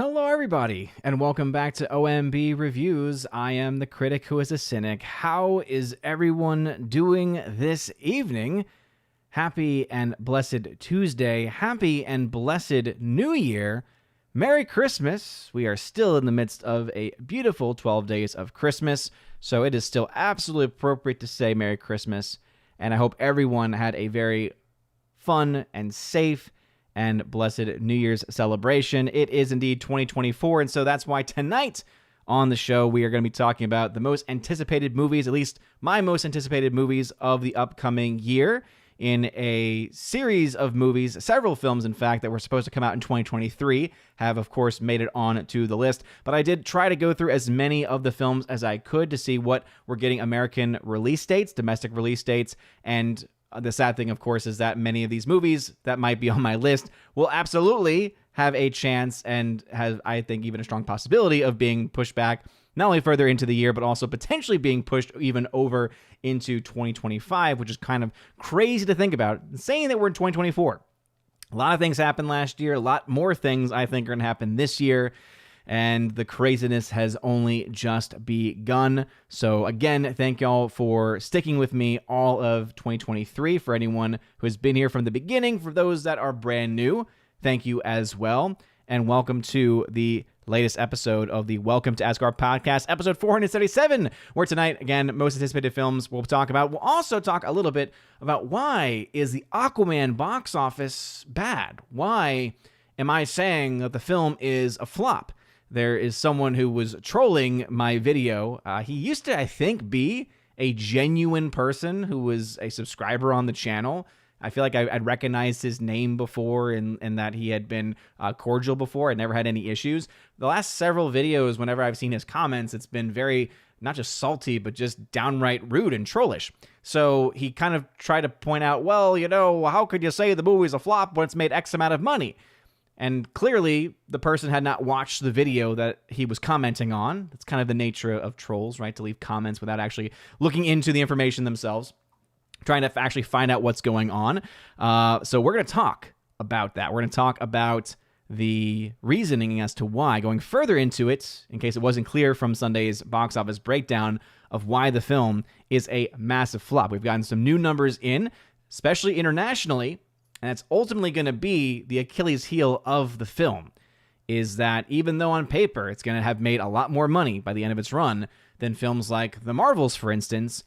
Hello, everybody, and welcome back to OMB Reviews. I am the critic who is a cynic. How is everyone doing this evening? Happy and blessed Tuesday. Happy and blessed New Year. Merry Christmas. We are still in the midst of a beautiful 12 days of Christmas, so it is still absolutely appropriate to say Merry Christmas, and I hope everyone had a very fun and safe and blessed New Year's celebration. It is indeed 2024, and so that's why tonight on the show we are going to be talking about the most anticipated movies, at least my most anticipated movies of the upcoming year, in a series of movies. Several films, in fact, that were supposed to come out in 2023 have, of course, made it on to the list, but I did try to go through as many of the films as I could to see what were getting American release dates, domestic release dates, and the sad thing, of course, is that many of these movies that might be on my list will absolutely have a chance and have, I think, even a strong possibility of being pushed back not only further into the year, but also potentially being pushed even over into 2025, which is kind of crazy to think about. Saying that we're in 2024. A lot of things happened last year. A lot more things, I think, are going to happen this year. And the craziness has only just begun. So again, thank y'all for sticking with me all of 2023. For anyone who has been here from the beginning, for those that are brand new, thank you as well. And welcome to the latest episode of the Welcome to Asgard podcast, episode 477, where tonight, again, most anticipated films we'll talk about. We'll also talk a little bit about why is the Aquaman box office bad? Why am I saying that the film is a flop? There is someone who was trolling my video. He used to, I think, be a genuine person who was a subscriber on the channel. I feel like I'd recognized his name before and that he had been cordial before. I never had any issues. The last several videos, whenever I've seen his comments, it's been very, not just salty, but just downright rude and trollish. So he kind of tried to point out, well, you know, how could you say the movie's a flop when it's made X amount of money? And clearly, the person had not watched the video that he was commenting on. That's kind of the nature of trolls, right? To leave comments without actually looking into the information themselves, trying to actually find out what's going on. So we're going to talk about that. We're going to talk about the reasoning as to why, going further into it, in case it wasn't clear from Sunday's box office breakdown of why the film is a massive flop. We've gotten some new numbers in, especially internationally. And that's ultimately going to be the Achilles heel of the film, is that even though on paper it's going to have made a lot more money by the end of its run than films like The Marvels, for instance,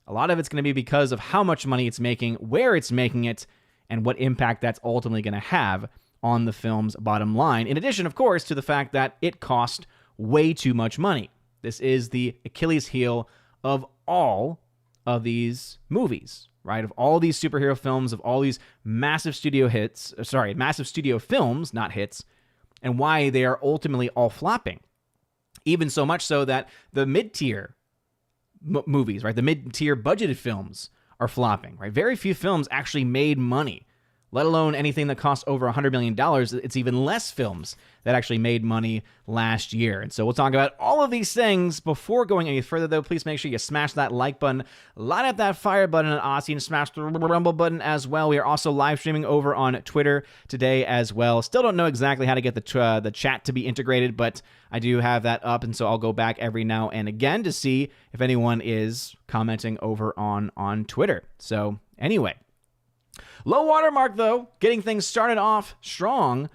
a lot of it's going to be because of how much money it's making, where it's making it, and what impact that's ultimately going to have on the film's bottom line. In addition, of course, to the fact that it cost way too much money. This is the Achilles heel of all of these movies. Right, of all these superhero films, of all these massive studio films, not hits, and why they are ultimately all flopping. Even so much so that the mid-tier movies, right, the mid-tier budgeted films are flopping, right? Very few films actually made money, let alone anything that costs over $100 million. It's even less films that actually made money last year. And so we'll talk about all of these things. Before going any further, though, please make sure you smash that like button, light up that fire button on Aussie, and smash the rumble button as well. We are also live streaming over on Twitter today as well. Still don't know exactly how to get the chat to be integrated, but I do have that up, and so I'll go back every now and again to see if anyone is commenting over on Twitter. So anyway, low watermark, though, getting things started off strong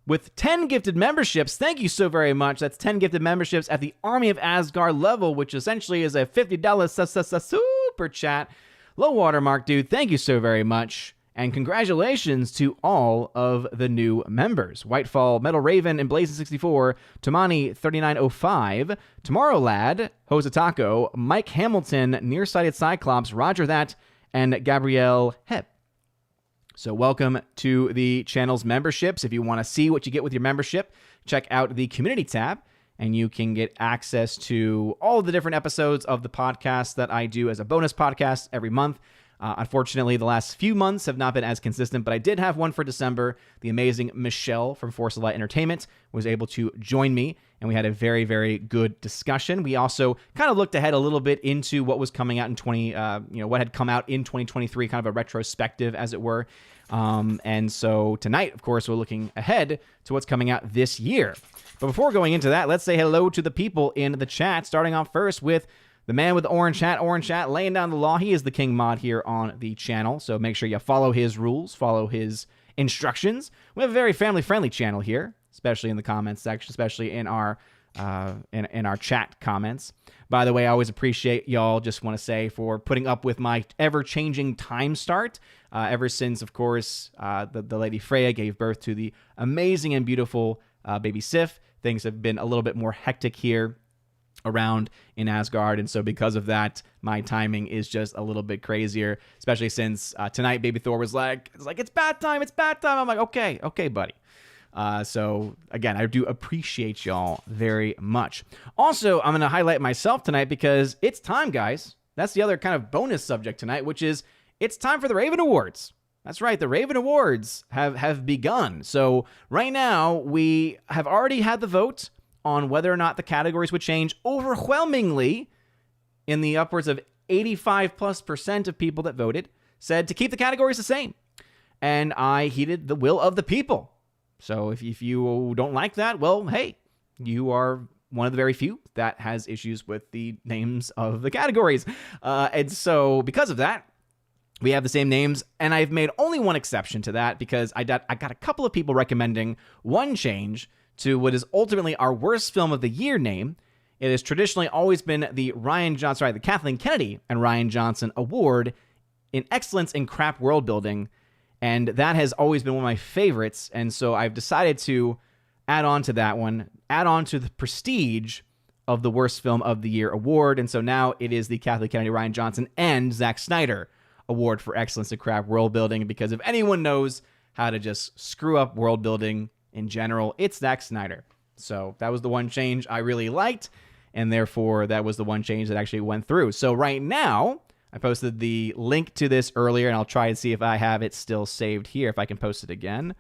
with 10 gifted memberships. Thank you so very much. That's 10 gifted memberships at the Army of Asgard level, which essentially is a $50 super chat. Low watermark, dude. Thank you so very much. And congratulations to all of the new members. Whitefall, Metal Raven, Emblazon64, Tamani 3905, Tomorrow Lad, Hosatako, Mike Hamilton, Nearsighted Cyclops, Roger That, and Gabrielle Hep. So welcome to the channel's memberships. If you want to see what you get with your membership, check out the community tab, and you can get access to all of the different episodes of the podcast that I do as a bonus podcast every month. Unfortunately, the last few months have not been as consistent, but I did have one for December. The amazing Michelle from Force of Light Entertainment was able to join me, and we had a very, very good discussion. We also kind of looked ahead a little bit into what was coming out in what had come out in 2023, kind of a retrospective, as it were. And so tonight, of course, we're looking ahead to what's coming out this year. But before going into that, let's say hello to the people in the chat, starting off first with the man with the orange hat, laying down the law. He is the king mod here on the channel, so make sure you follow his rules, follow his instructions. We have a very family-friendly channel here, especially in the comments section, especially in our in our chat comments. By the way, I always appreciate y'all, just want to say, for putting up with my ever-changing time start. Ever since, of course, the Lady Freya gave birth to the amazing and beautiful baby Sif, things have been a little bit more hectic here around in Asgard, and so because of that, my timing is just a little bit crazier, especially since tonight baby Thor was like, it's bat time. I'm like, okay, buddy. So again, I do appreciate y'all very much. Also, I'm going to highlight myself tonight because it's time, guys. That's the other kind of bonus subject tonight, which is it's time for the Raven Awards. That's right, the Raven Awards have begun. So right now, we have already had the vote on whether or not the categories would change. Overwhelmingly, in the upwards of 85+% of people that voted, said to keep the categories the same. And I heeded the will of the people. So if you don't like that, well, hey, you are one of the very few that has issues with the names of the categories. And so because of that, we have the same names, and I've made only one exception to that because I got a couple of people recommending one change to what is ultimately our worst film of the year name. It has traditionally always been the Kathleen Kennedy and Ryan Johnson Award in Excellence in Crap World Building, and that has always been one of my favorites, and so I've decided to add on to that one, add on to the prestige of the Worst Film of the Year award, and so now it is the Kathleen Kennedy, Ryan Johnson, and Zack Snyder Award for Excellence in Crap World Building, because if anyone knows how to just screw up world building in general, it's Zack Snyder. So that was the one change I really liked, and therefore that was the one change that actually went through. So right now, I posted the link to this earlier, and I'll try and see if I have it still saved here, if I can post it again.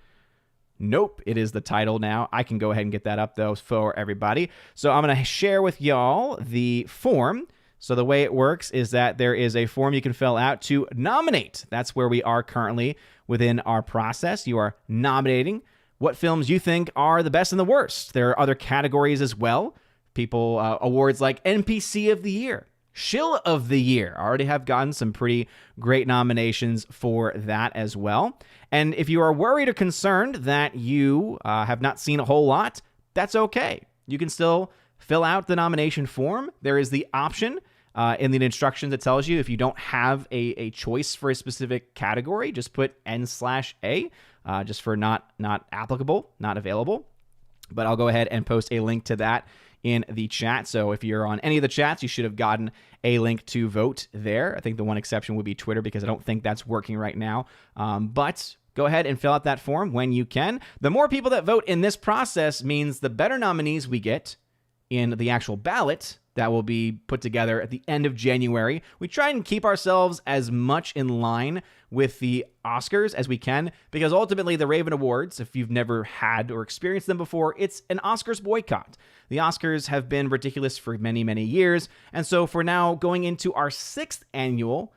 Nope, it is the title now. I can go ahead and get that up, though, for everybody. So I'm going to share with y'all the form. So the way it works is that there is a form you can fill out to nominate. That's where we are currently within our process. You are nominating what films you think are the best and the worst. There are other categories as well. Awards like NPC of the Year, Shill of the Year. I already have gotten some pretty great nominations for that as well. And if you are worried or concerned that you have not seen a whole lot, that's okay. You can still fill out the nomination form. There is the option in the instructions that tells you if you don't have a choice for a specific category, just put N/A, just for not applicable, not available. But I'll go ahead and post a link to that in the chat. So if you're on any of the chats, you should have gotten a link to vote there. I think the one exception would be Twitter, because I don't think that's working right now. But go ahead and fill out that form when you can. The more people that vote in this process means the better nominees we get in the actual ballot that will be put together at the end of January. We try and keep ourselves as much in line with the Oscars as we can, because ultimately the Raven Awards, if you've never had or experienced them before, it's an Oscars boycott. The Oscars have been ridiculous for many, many years, and so for now, going into our 6th annual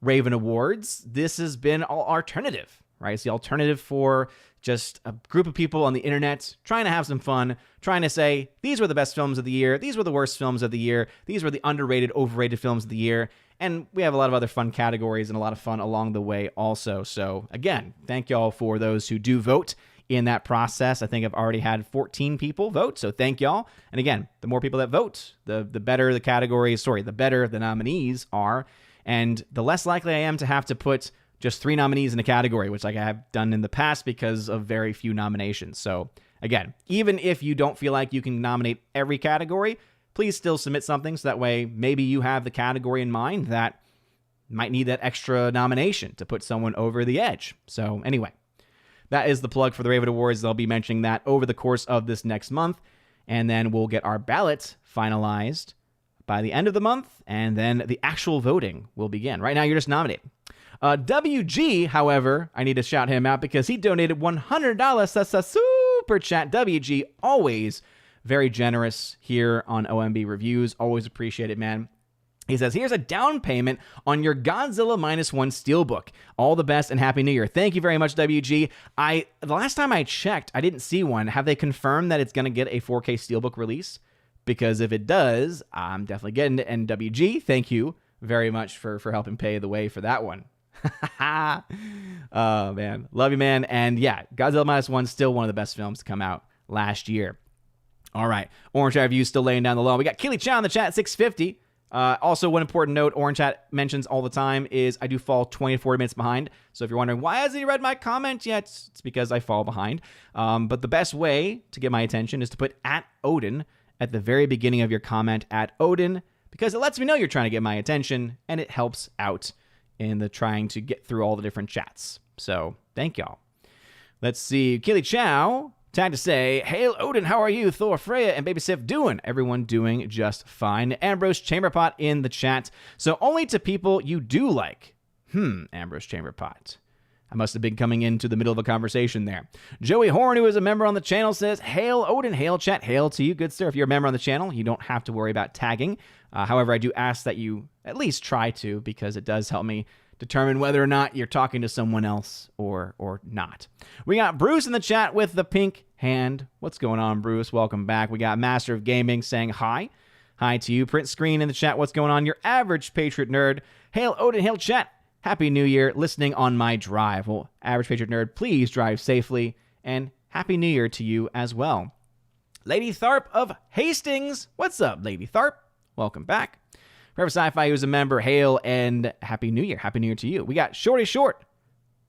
Raven Awards, this has been all alternative, right? It's the alternative for just a group of people on the internet trying to have some fun, trying to say, these were the best films of the year, these were the worst films of the year, these were the underrated, overrated films of the year, and we have a lot of other fun categories and a lot of fun along the way also. So again, thank y'all for those who do vote in that process. I think I've already had 14 people vote, so thank y'all. And again, the more people that vote, the better the categories, the better the nominees are, and the less likely I am to have to put just 3 nominees in a category, which I have done in the past because of very few nominations. So again, even if you don't feel like you can nominate every category, please still submit something, so that way maybe you have the category in mind that might need that extra nomination to put someone over the edge. So anyway, that is the plug for the Raven Awards. They'll be mentioning that over the course of this next month, and then we'll get our ballot finalized by the end of the month, and then the actual voting will begin. Right now, you're just nominating. WG, however, I need to shout him out because he donated $100. That's a super chat. WG, always very generous here on OMB Reviews. Always appreciate it, man. He says, here's a down payment on your Godzilla -1 Steelbook. All the best and Happy New Year. Thank you very much, WG. The last time I checked, I didn't see one. Have they confirmed that it's going to get a 4K Steelbook release? Because if it does, I'm definitely getting it. And WG, thank you very much for helping pay the way for that one. Oh, man. Love you, man. And yeah, Godzilla -1 still one of the best films to come out last year. All right. Orange Chat Reviews still laying down the law. We got Keely Chow in the chat, 650. Also, one important note Orange Chat mentions all the time is I do fall 20 to 40 minutes behind. So if you're wondering, why hasn't he read my comment yet? It's because I fall behind. But the best way to get my attention is to put @Odin at the very beginning of your comment, @Odin, because it lets me know you're trying to get my attention, and it helps out in the trying to get through all the different chats. So thank y'all. Let's see. Keely Chow tagged to say, Hail Odin, how are you? Thor, Freya, and Baby Sif doing? Everyone doing just fine. Ambrose Chamberpot in the chat. So only to people you do like. Ambrose Chamberpot. I must have been coming into the middle of a conversation there. Joey Horn, who is a member on the channel, says, Hail Odin, hail chat, hail to you. Good sir, if you're a member on the channel, you don't have to worry about tagging. However, I do ask that you at least try to, because it does help me determine whether or not you're talking to someone else or not. We got Bruce in the chat with the pink hand. What's going on, Bruce? Welcome back. We got Master of Gaming saying hi. Hi to you. Print Screen in the chat. What's going on? Your average Patriot Nerd. Hail Odin, hail chat. Happy New Year. Listening on my drive. Well, average Patriot Nerd, please drive safely. And Happy New Year to you as well. Lady Tharp of Hastings. What's up, Lady Tharp? Welcome back. Forever Sci-Fi, who's a member, hail and Happy New Year. Happy New Year to you. We got Shorty Short,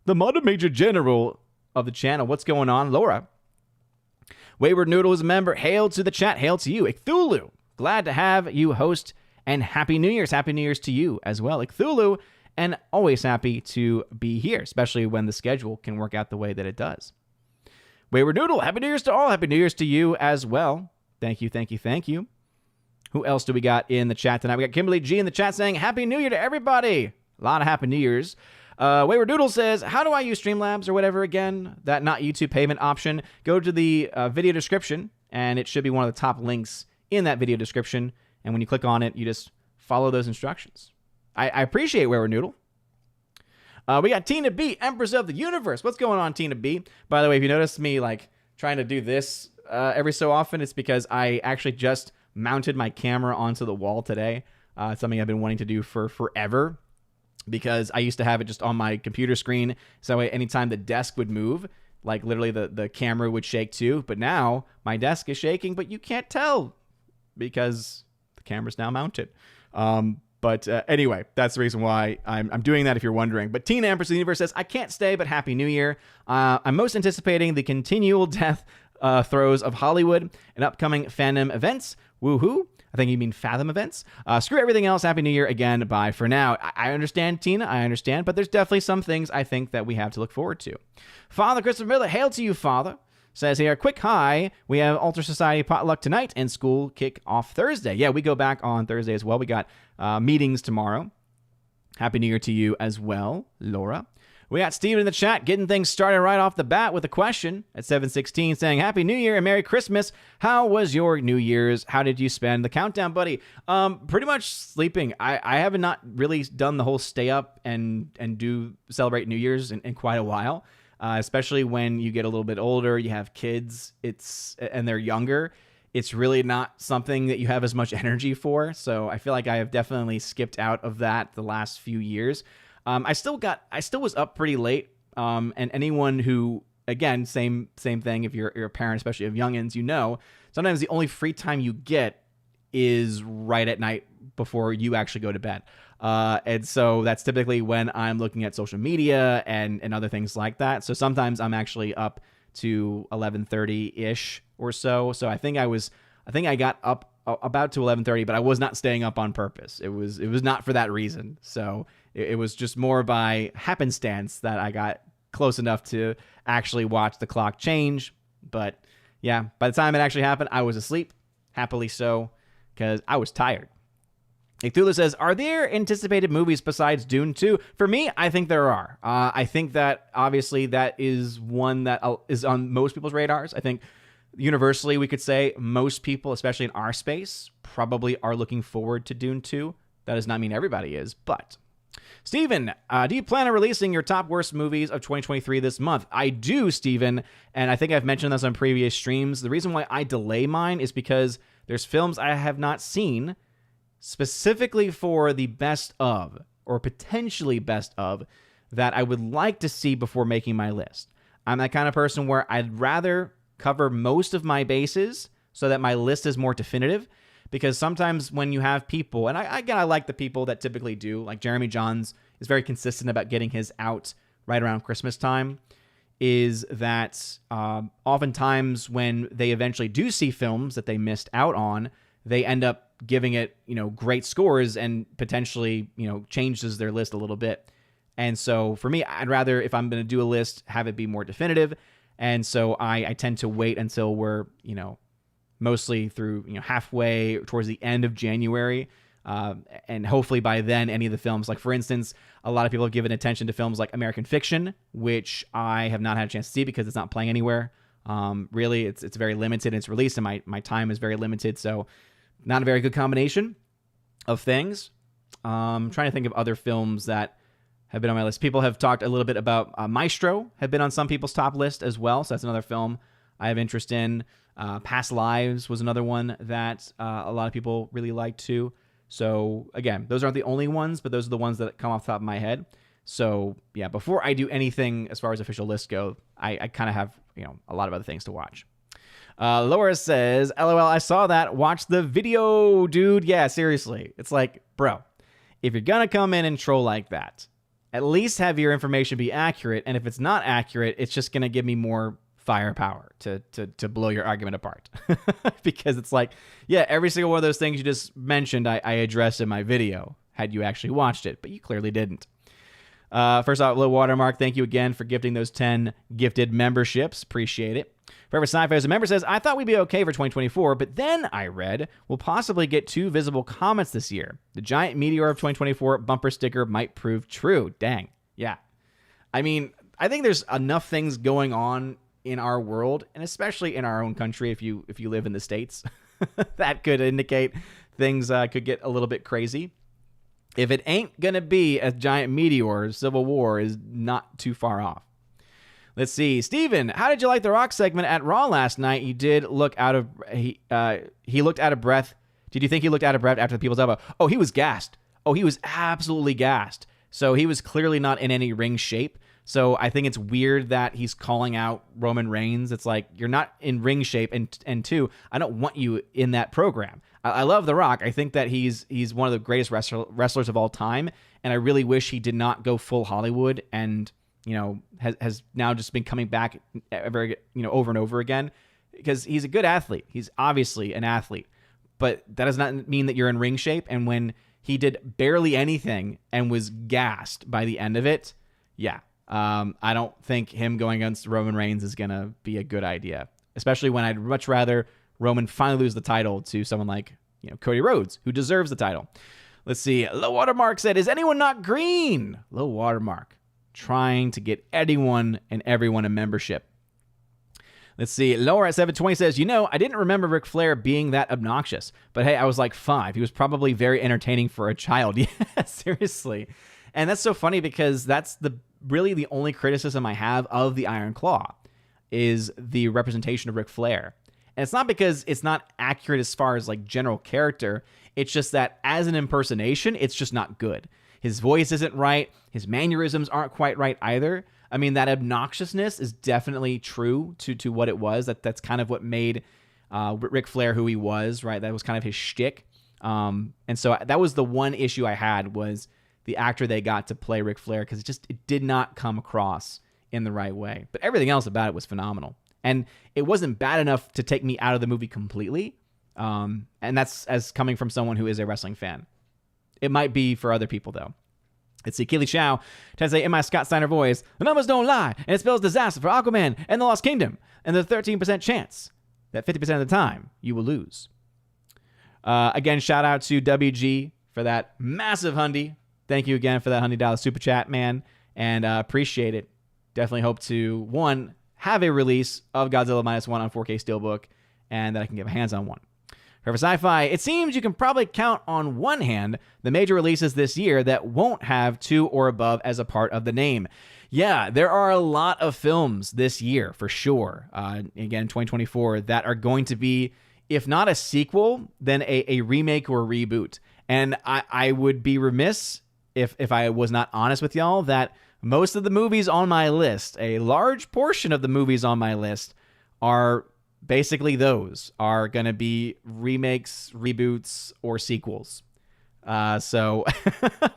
the Modern Major General of the channel. What's going on, Laura? Wayward Noodle is a member. Hail to the chat. Hail to you. Icthulu, glad to have you host. And Happy New Year's. Happy New Year's to you as well. Icthulu, and always happy to be here, especially when the schedule can work out the way that it does. Wayward Noodle, Happy New Year's to all. Happy New Year's to you as well. Thank you, thank you, thank you. Who else do we got in the chat tonight? We got Kimberly G in the chat saying, Happy New Year to everybody. A lot of Happy New Year's. Wayward Doodle says, how do I use Streamlabs or whatever again? That not YouTube payment option. Go to the video description, and it should be one of the top links in that video description. And when you click on it, you just follow those instructions. I appreciate Wayward Noodle. We got Tina B, Empress of the Universe. What's going on, Tina B? By the way, if you notice me like trying to do this every so often, it's because I actually just mounted my camera onto the wall today. It's something I've been wanting to do for forever, because I used to have it just on my computer screen. So anytime the desk would move, like literally the camera would shake too. But now my desk is shaking, but you can't tell because the camera's now mounted. But anyway, that's the reason why I'm doing that, if you're wondering. But Teen Empress of the Universe says, I can't stay, but Happy New Year. I'm most anticipating the continual death throes of Hollywood and upcoming fandom events. Woohoo. I think you mean Fathom events. Screw everything else. Happy New Year again. Bye for now. I understand, Tina. I understand. But there's definitely some things I think that we have to look forward to. Father Christopher Miller, hail to you, Father. Says here, quick hi. We have Alter Society potluck tonight and school kick off Thursday. Yeah, we go back on Thursday as well. We got meetings tomorrow. Happy New Year to you as well, Laura. We got Steven in the chat getting things started right off the bat with a question at 7:16 saying, Happy New Year and Merry Christmas. How was your New Year's? How did you spend the countdown, buddy? Pretty much sleeping. I have not really done the whole stay up and do celebrate New Year's in quite a while, especially when you get a little bit older, you have kids, and they're younger. It's really not something that you have as much energy for. So I feel like I have definitely skipped out of that the last few years. I still was up pretty late. And anyone who, again, same thing. If you're a parent, especially of youngins, you know, sometimes the only free time you get is right at night before you actually go to bed. And so that's typically when I'm looking at social media and other things like that. So sometimes I'm actually up to 11:30-ish or so. So I think I got up about to 11:30, but I was not staying up on purpose. It was not for that reason. So it was just more by happenstance that I got close enough to actually watch the clock change. But yeah, by the time it actually happened, I was asleep, happily so, because I was tired. Cthulhu says, are there anticipated movies besides Dune 2? For me, I think there are. I think that obviously that is one that is on most people's radars. I think universally we could say most people, especially in our space, probably are looking forward to Dune 2. That does not mean everybody is, but... Steven, do you plan on releasing your top worst movies of 2023 this month? I do, Steven, and I think I've mentioned this on previous streams. The reason why I delay mine is because there's films I have not seen specifically for the best of, or potentially best of, that I would like to see before making my list. I'm that kind of person where I'd rather cover most of my bases so that my list is more definitive, because sometimes when you have people, and I like the people that typically do, like Jeremy Johns is very consistent about getting his out right around Christmas time, is that oftentimes when they eventually do see films that they missed out on, they end up giving it, great scores and potentially, changes their list a little bit. And so for me, I'd rather, if I'm going to do a list, have it be more definitive. And so I tend to wait until we're, mostly through, halfway towards the end of January. And hopefully by then, any of the films, like for instance, a lot of people have given attention to films like American Fiction, which I have not had a chance to see because it's not playing anywhere. Really, it's very limited in its release, and my time is very limited. So not a very good combination of things. I'm trying to think of other films that have been on my list. People have talked a little bit about Maestro, have been on some people's top list as well. So that's another film I have interest in. Past Lives was another one that a lot of people really liked too. So again, those aren't the only ones, but those are the ones that come off the top of my head. So yeah, before I do anything as far as official lists go, I kind of have, a lot of other things to watch. Laura says, LOL, I saw that. Watch the video, dude. Yeah, seriously. It's like, bro, if you're going to come in and troll like that, at least have your information be accurate. And if it's not accurate, it's just going to give me more firepower to blow your argument apart. Because it's like, yeah, every single one of those things you just mentioned, I addressed in my video had you actually watched it, but you clearly didn't. First off, Low Watermark, thank you again for gifting those 10 gifted memberships. Appreciate it. Forever Sci-Fi as a member says, I thought we'd be okay for 2024, but then I read we'll possibly get 2 visible comets this year. The giant meteor of 2024 bumper sticker might prove true. Dang. Yeah. I mean, I think there's enough things going on in our world, and especially in our own country, if you live in the States, that could indicate things could get a little bit crazy. If it ain't going to be a giant meteor, Civil War is not too far off. Let's see. Steven, how did you like the Rock segment at Raw last night? He did look out of... He looked out of breath. Did you think he looked out of breath after the People's Elbow? Oh, he was gassed. Oh, he was absolutely gassed. So he was clearly not in any ring shape. So I think it's weird that he's calling out Roman Reigns. It's like, you're not in ring shape. And 2, I don't want you in that program. I love The Rock. I think that he's one of the greatest wrestlers of all time. And I really wish he did not go full Hollywood and... has now just been coming back over and over again, because he's a good athlete. He's obviously an athlete, but that does not mean that you're in ring shape. And when he did barely anything and was gassed by the end of it, yeah, I don't think him going against Roman Reigns is going to be a good idea, especially when I'd much rather Roman finally lose the title to someone like, Cody Rhodes, who deserves the title. Let's see. Low Watermark said, is anyone not green? Low Watermark. Trying to get anyone and everyone a membership. Let's see. Lower at 720 says, I didn't remember Ric Flair being that obnoxious, but hey, I was like 5. He was probably very entertaining for a child. Yeah, seriously. And that's so funny because that's really the only criticism I have of the Iron Claw is the representation of Ric Flair. And it's not because it's not accurate as far as like general character. It's just that as an impersonation, it's just not good. His voice isn't right. His mannerisms aren't quite right either. I mean, that obnoxiousness is definitely true to what it was. That's kind of what made Ric Flair who he was, right? That was kind of his shtick. And so that was the one issue I had was the actor they got to play Ric Flair, because it did not come across in the right way. But everything else about it was phenomenal. And it wasn't bad enough to take me out of the movie completely. And that's as coming from someone who is a wrestling fan. It might be for other people, though. Let's see. Keely Chow tries to say in my Scott Steiner voice, the numbers don't lie, and it spells disaster for Aquaman and the Lost Kingdom, and there's a 13% chance that 50% of the time you will lose. Again, shout out to WG for that massive hundy. Thank you again for that $100 super chat, man, and appreciate it. Definitely hope to, one, have a release of Godzilla Minus One on 4K Steelbook, and that I can get my hands on one. For Sci-Fi, it seems you can probably count on one hand the major releases this year that won't have 2 or above as a part of the name. Yeah, there are a lot of films this year, for sure, again, 2024, that are going to be, if not a sequel, then a remake or reboot. And I would be remiss if I was not honest with y'all that most of the movies on my list, a large portion of the movies on my list, are basically those are going to be remakes, reboots, or sequels. So,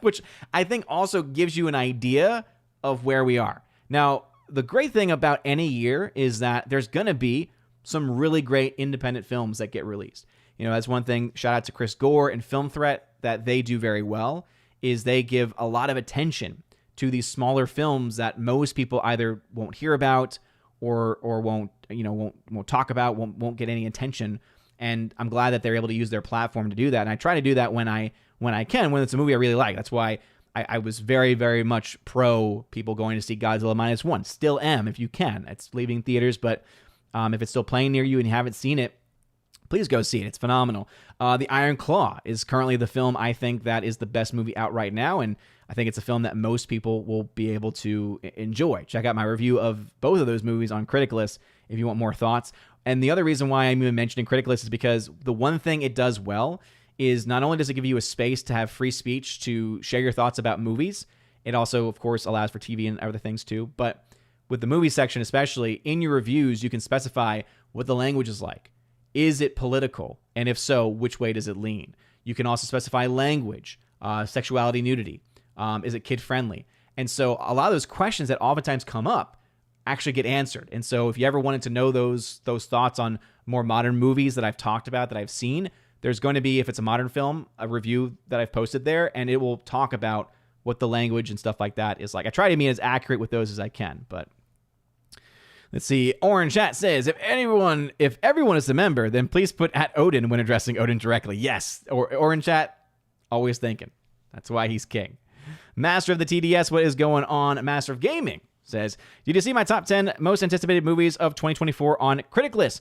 which I think also gives you an idea of where we are. Now, the great thing about any year is that there's going to be some really great independent films that get released. You know, that's one thing, shout out to Chris Gore and Film Threat, that they do very well, is they give a lot of attention to these smaller films that most people either won't hear about or won't talk about, won't get any attention. And I'm glad that they're able to use their platform to do that. And I try to do that when I can, when it's a movie I really like. That's why I was very, very much pro people going to see Godzilla Minus One. Still am, if you can. It's leaving theaters, but if it's still playing near you and you haven't seen it, please go see it. It's phenomenal. The Iron Claw is currently the film I think that is the best movie out right now, and I think it's a film that most people will be able to enjoy. Check out my review of both of those movies on Criticalist if you want more thoughts. And the other reason why I'm even mentioning Criticalist is because the one thing it does well is not only does it give you a space to have free speech to share your thoughts about movies, it also, of course, allows for TV and other things too. But with the movie section especially, in your reviews, you can specify what the language is like. Is it political? And if so, which way does it lean? You can also specify language, sexuality, nudity. Is it kid-friendly? And so a lot of those questions that oftentimes come up actually get answered. And so if you ever wanted to know those thoughts on more modern movies that I've talked about, that I've seen, there's going to be, if it's a modern film, a review that I've posted there, and it will talk about what the language and stuff like that is like. I try to be as accurate with those as I can, but let's see. Orange Chat says, if everyone is a member, then please put @Odin when addressing Odin directly. Yes, or Orange Chat, always thinking. That's why he's king. Master of the TDS, what is going on? Master of Gaming says, did you see my top 10 most anticipated movies of 2024 on Criticalist?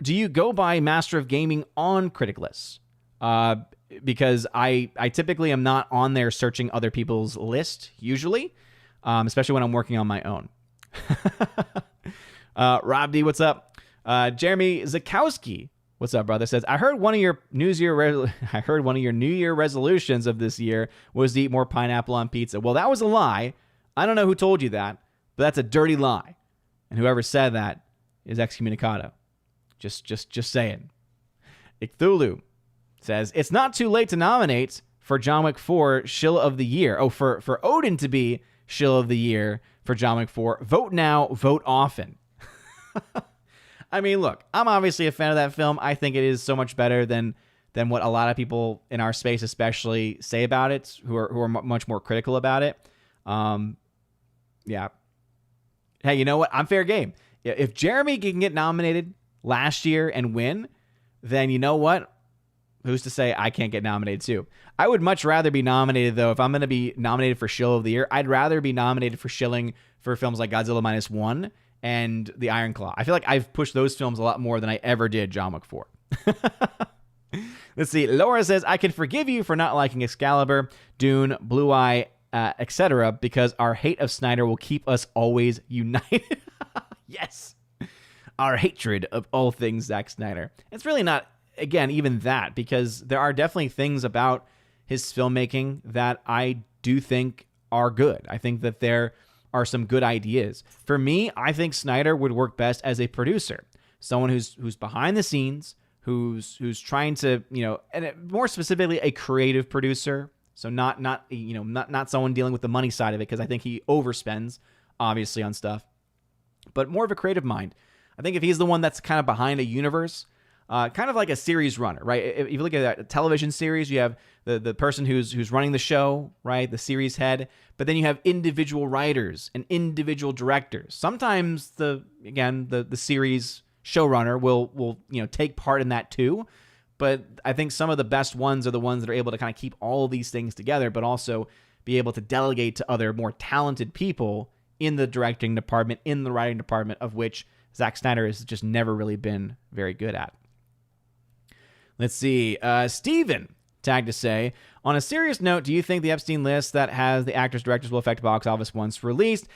Do you go by Master of Gaming on Criticalist? Because I typically am not on there searching other people's list, usually, especially when I'm working on my own. Rob D, what's up? Jeremy Zakowski, what's up, brother? Says, I heard one of your New Year resolutions of this year was to eat more pineapple on pizza. Well, that was a lie. I don't know who told you that, but that's a dirty lie. And whoever said that is excommunicado. Just saying. Icthulu says, it's not too late to nominate for John Wick 4 Shill of the Year. Oh, for Odin to be Shill of the Year for John Wick 4. Vote now, vote often. I mean, look, I'm obviously a fan of that film. I think it is so much better than what a lot of people in our space especially say about it, who are much more critical about it. Yeah. Hey, you know what? I'm fair game. If Jeremy can get nominated last year and win, then you know what? Who's to say I can't get nominated too? I would much rather be nominated, though, if I'm going to be nominated for Shill of the Year, I'd rather be nominated for shilling for films like Godzilla Minus One and The Iron Claw. I feel like I've pushed those films a lot more than I ever did John Wick 4. Let's see. Laura says, I can forgive you for not liking Excalibur, Dune, Blue Eye, etc., because our hate of Snyder will keep us always united. Yes. Our hatred of all things Zack Snyder. It's really not, again, even that, because there are definitely things about his filmmaking that I do think are good. I think that there are some good ideas. For me, I think Snyder would work best as a producer, someone who's behind the scenes, who's trying to, and more specifically, a creative producer. So not someone dealing with the money side of it, because I think he overspends, obviously, on stuff, but more of a creative mind. I think if he's the one that's kind of behind a universe, kind of like a series runner, right? If you look at a television series, you have the person who's running the show, right? The series head, but then you have individual writers and individual directors. Sometimes the series showrunner will take part in that too, But I think some of the best ones are the ones that are able to kind of keep all of these things together, but also be able to delegate to other more talented people in the directing department, in the writing department, of which Zack Snyder has just never really been very good at. Let's see. Steven tagged to say, on a serious note, do you think the Epstein list that has the actors, directors will affect box office once released?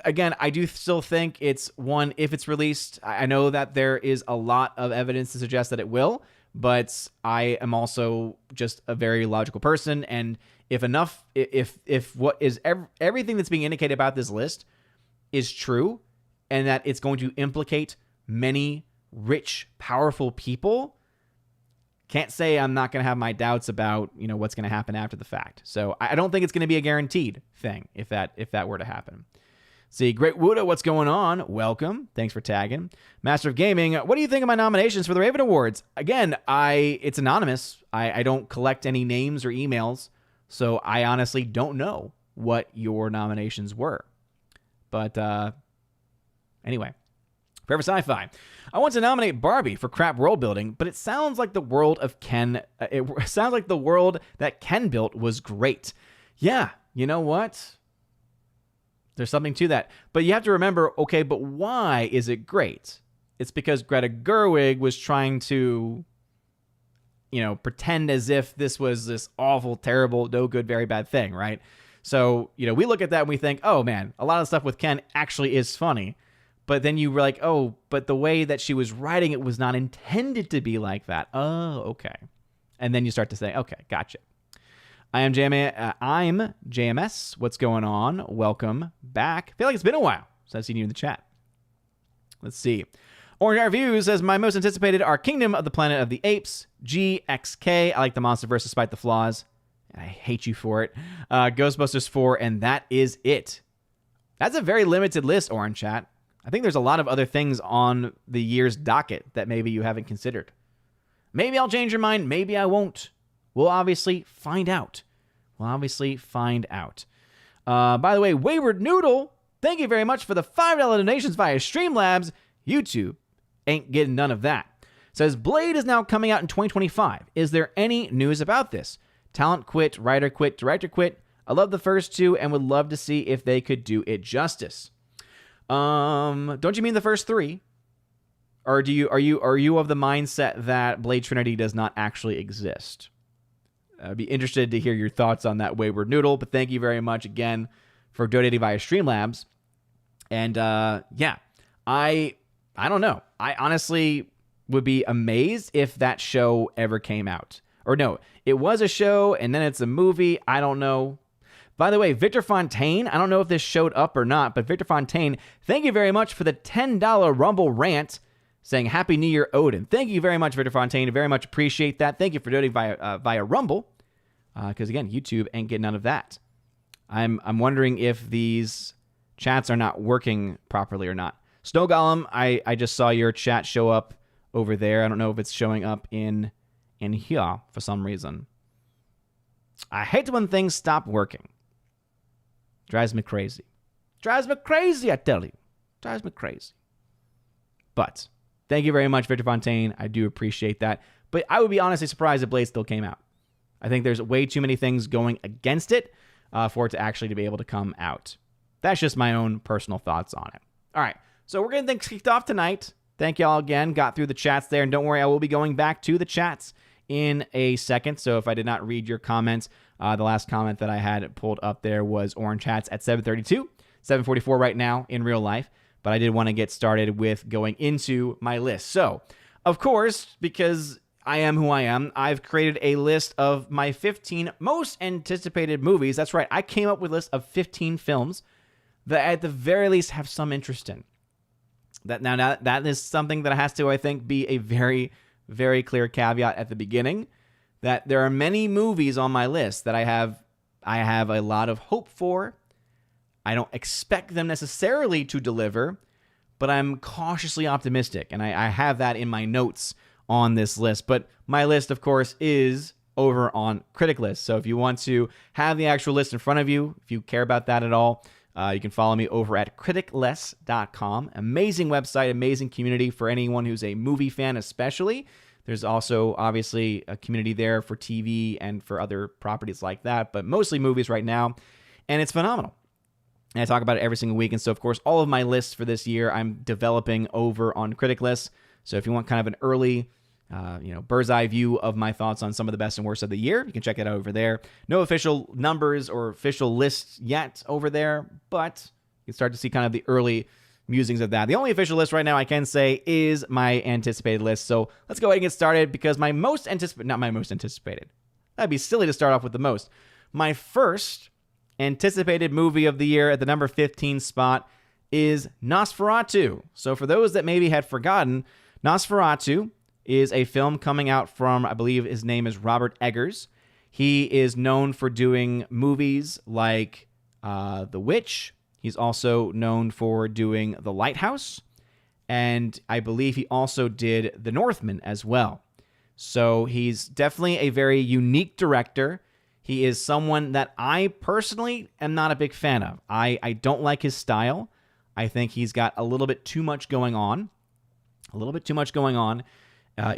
Again, I do still think it's one, if it's released. I know that there is a lot of evidence to suggest that it will, but I am also just a very logical person. And if what is everything that's being indicated about this list is true, and that it's going to implicate many rich, powerful people, can't say I'm not going to have my doubts about, what's going to happen after the fact. So I don't think it's going to be a guaranteed thing if that were to happen. See, Great Wuda, what's going on? Welcome. Thanks for tagging. Master of Gaming, what do you think of my nominations for the Raven Awards? Again, it's anonymous. I don't collect any names or emails, so I honestly don't know what your nominations were. But anyway, Forever Sci-Fi. I want to nominate Barbie for crap world building, but it sounds like the world of Ken. It sounds like the world that Ken built was great. Yeah, you know what? There's something to that. But you have to remember, okay, but why is it great? It's because Greta Gerwig was trying to, pretend as if this was this awful, terrible, no good, very bad thing, right? So, we look at that and we think, oh man, a lot of stuff with Ken actually is funny. But then you were like, oh, but the way that she was writing it was not intended to be like that. Oh, okay. And then you start to say, okay, gotcha. I'm JMS. What's going on? Welcome back. I feel like it's been a while since I've seen you in the chat. Let's see. Orange Reviews says, my most anticipated are Kingdom of the Planet of the Apes, GXK. I like the Monsterverse despite the flaws. I hate you for it. Ghostbusters 4, and that is it. That's a very limited list, Orange Chat. I think there's a lot of other things on the year's docket that maybe you haven't considered. Maybe I'll change your mind. Maybe I won't. We'll obviously find out. By the way, Wayward Noodle, thank you very much for the $5 donations via Streamlabs. YouTube ain't getting none of that. Says, Blade is now coming out in 2025. Is there any news about this? Talent quit, writer quit, director quit. I love the first two and would love to see if they could do it justice. Don't you mean the first three? Or are you of the mindset that Blade Trinity does not actually exist? I'd be interested to hear your thoughts on that, Wayward Noodle, but thank you very much again for donating via Streamlabs. And yeah, I don't know. I honestly would be amazed if that show ever came out. Or no, it was a show and then it's a movie. I don't know. By the way, Victor Fontaine, I don't know if this showed up or not, but Victor Fontaine, thank you very much for the $10 Rumble rant saying Happy New Year, Odin. Thank you very much, Victor Fontaine. I very much appreciate that. Thank you for donating via Rumble, because again, YouTube ain't getting none of that. I'm wondering if these chats are not working properly or not. Snow Golem, I just saw your chat show up over there. I don't know if it's showing up in here for some reason. I hate when things stop working. Drives me crazy. Drives me crazy, I tell you. Drives me crazy. But thank you very much, Victor Fontaine. I do appreciate that. But I would be honestly surprised if Blade still came out. I think there's way too many things going against it for it to actually be able to come out. That's just my own personal thoughts on it. All right, so we're getting things kicked off tonight. Thank y'all again. Got through the chats there. And don't worry, I will be going back to the chats in a second. So if I did not read your comments, the last comment that I had pulled up there was Orange Hats at 7:32, 7:44 right now in real life. But I did want to get started with going into my list. So, of course, because I am who I am, I've created a list of my 15 most anticipated movies. That's right, I came up with a list of 15 films that at the very least have some interest in. That is something that has to, I think, be a very, very clear caveat at the beginning, that there are many movies on my list that I have a lot of hope for. I don't expect them necessarily to deliver, but I'm cautiously optimistic, and I have that in my notes on this list. But my list, of course, is over on Critic List. So if you want to have the actual list in front of you, if you care about that at all, you can follow me over at criticless.com. Amazing website, amazing community for anyone who's a movie fan especially. There's also obviously a community there for TV and for other properties like that, but mostly movies right now. And it's phenomenal. And I talk about it every single week. And so, of course, all of my lists for this year, I'm developing over on Critic Lists. So if you want kind of an early, bird's eye view of my thoughts on some of the best and worst of the year, you can check it out over there. No official numbers or official lists yet over there, but you can start to see kind of the early musings of that. The only official list right now I can say is my anticipated list. So let's go ahead and get started, because not my most anticipated. That'd be silly to start off with the most. My first anticipated movie of the year at the number 15 spot is Nosferatu. So for those that maybe had forgotten, Nosferatu is a film coming out from, I believe his name is Robert Eggers. He is known for doing movies like The Witch. He's also known for doing The Lighthouse. And I believe he also did The Northman as well. So he's definitely a very unique director. He is someone that I personally am not a big fan of. I don't like his style. I think he's got a little bit too much going on.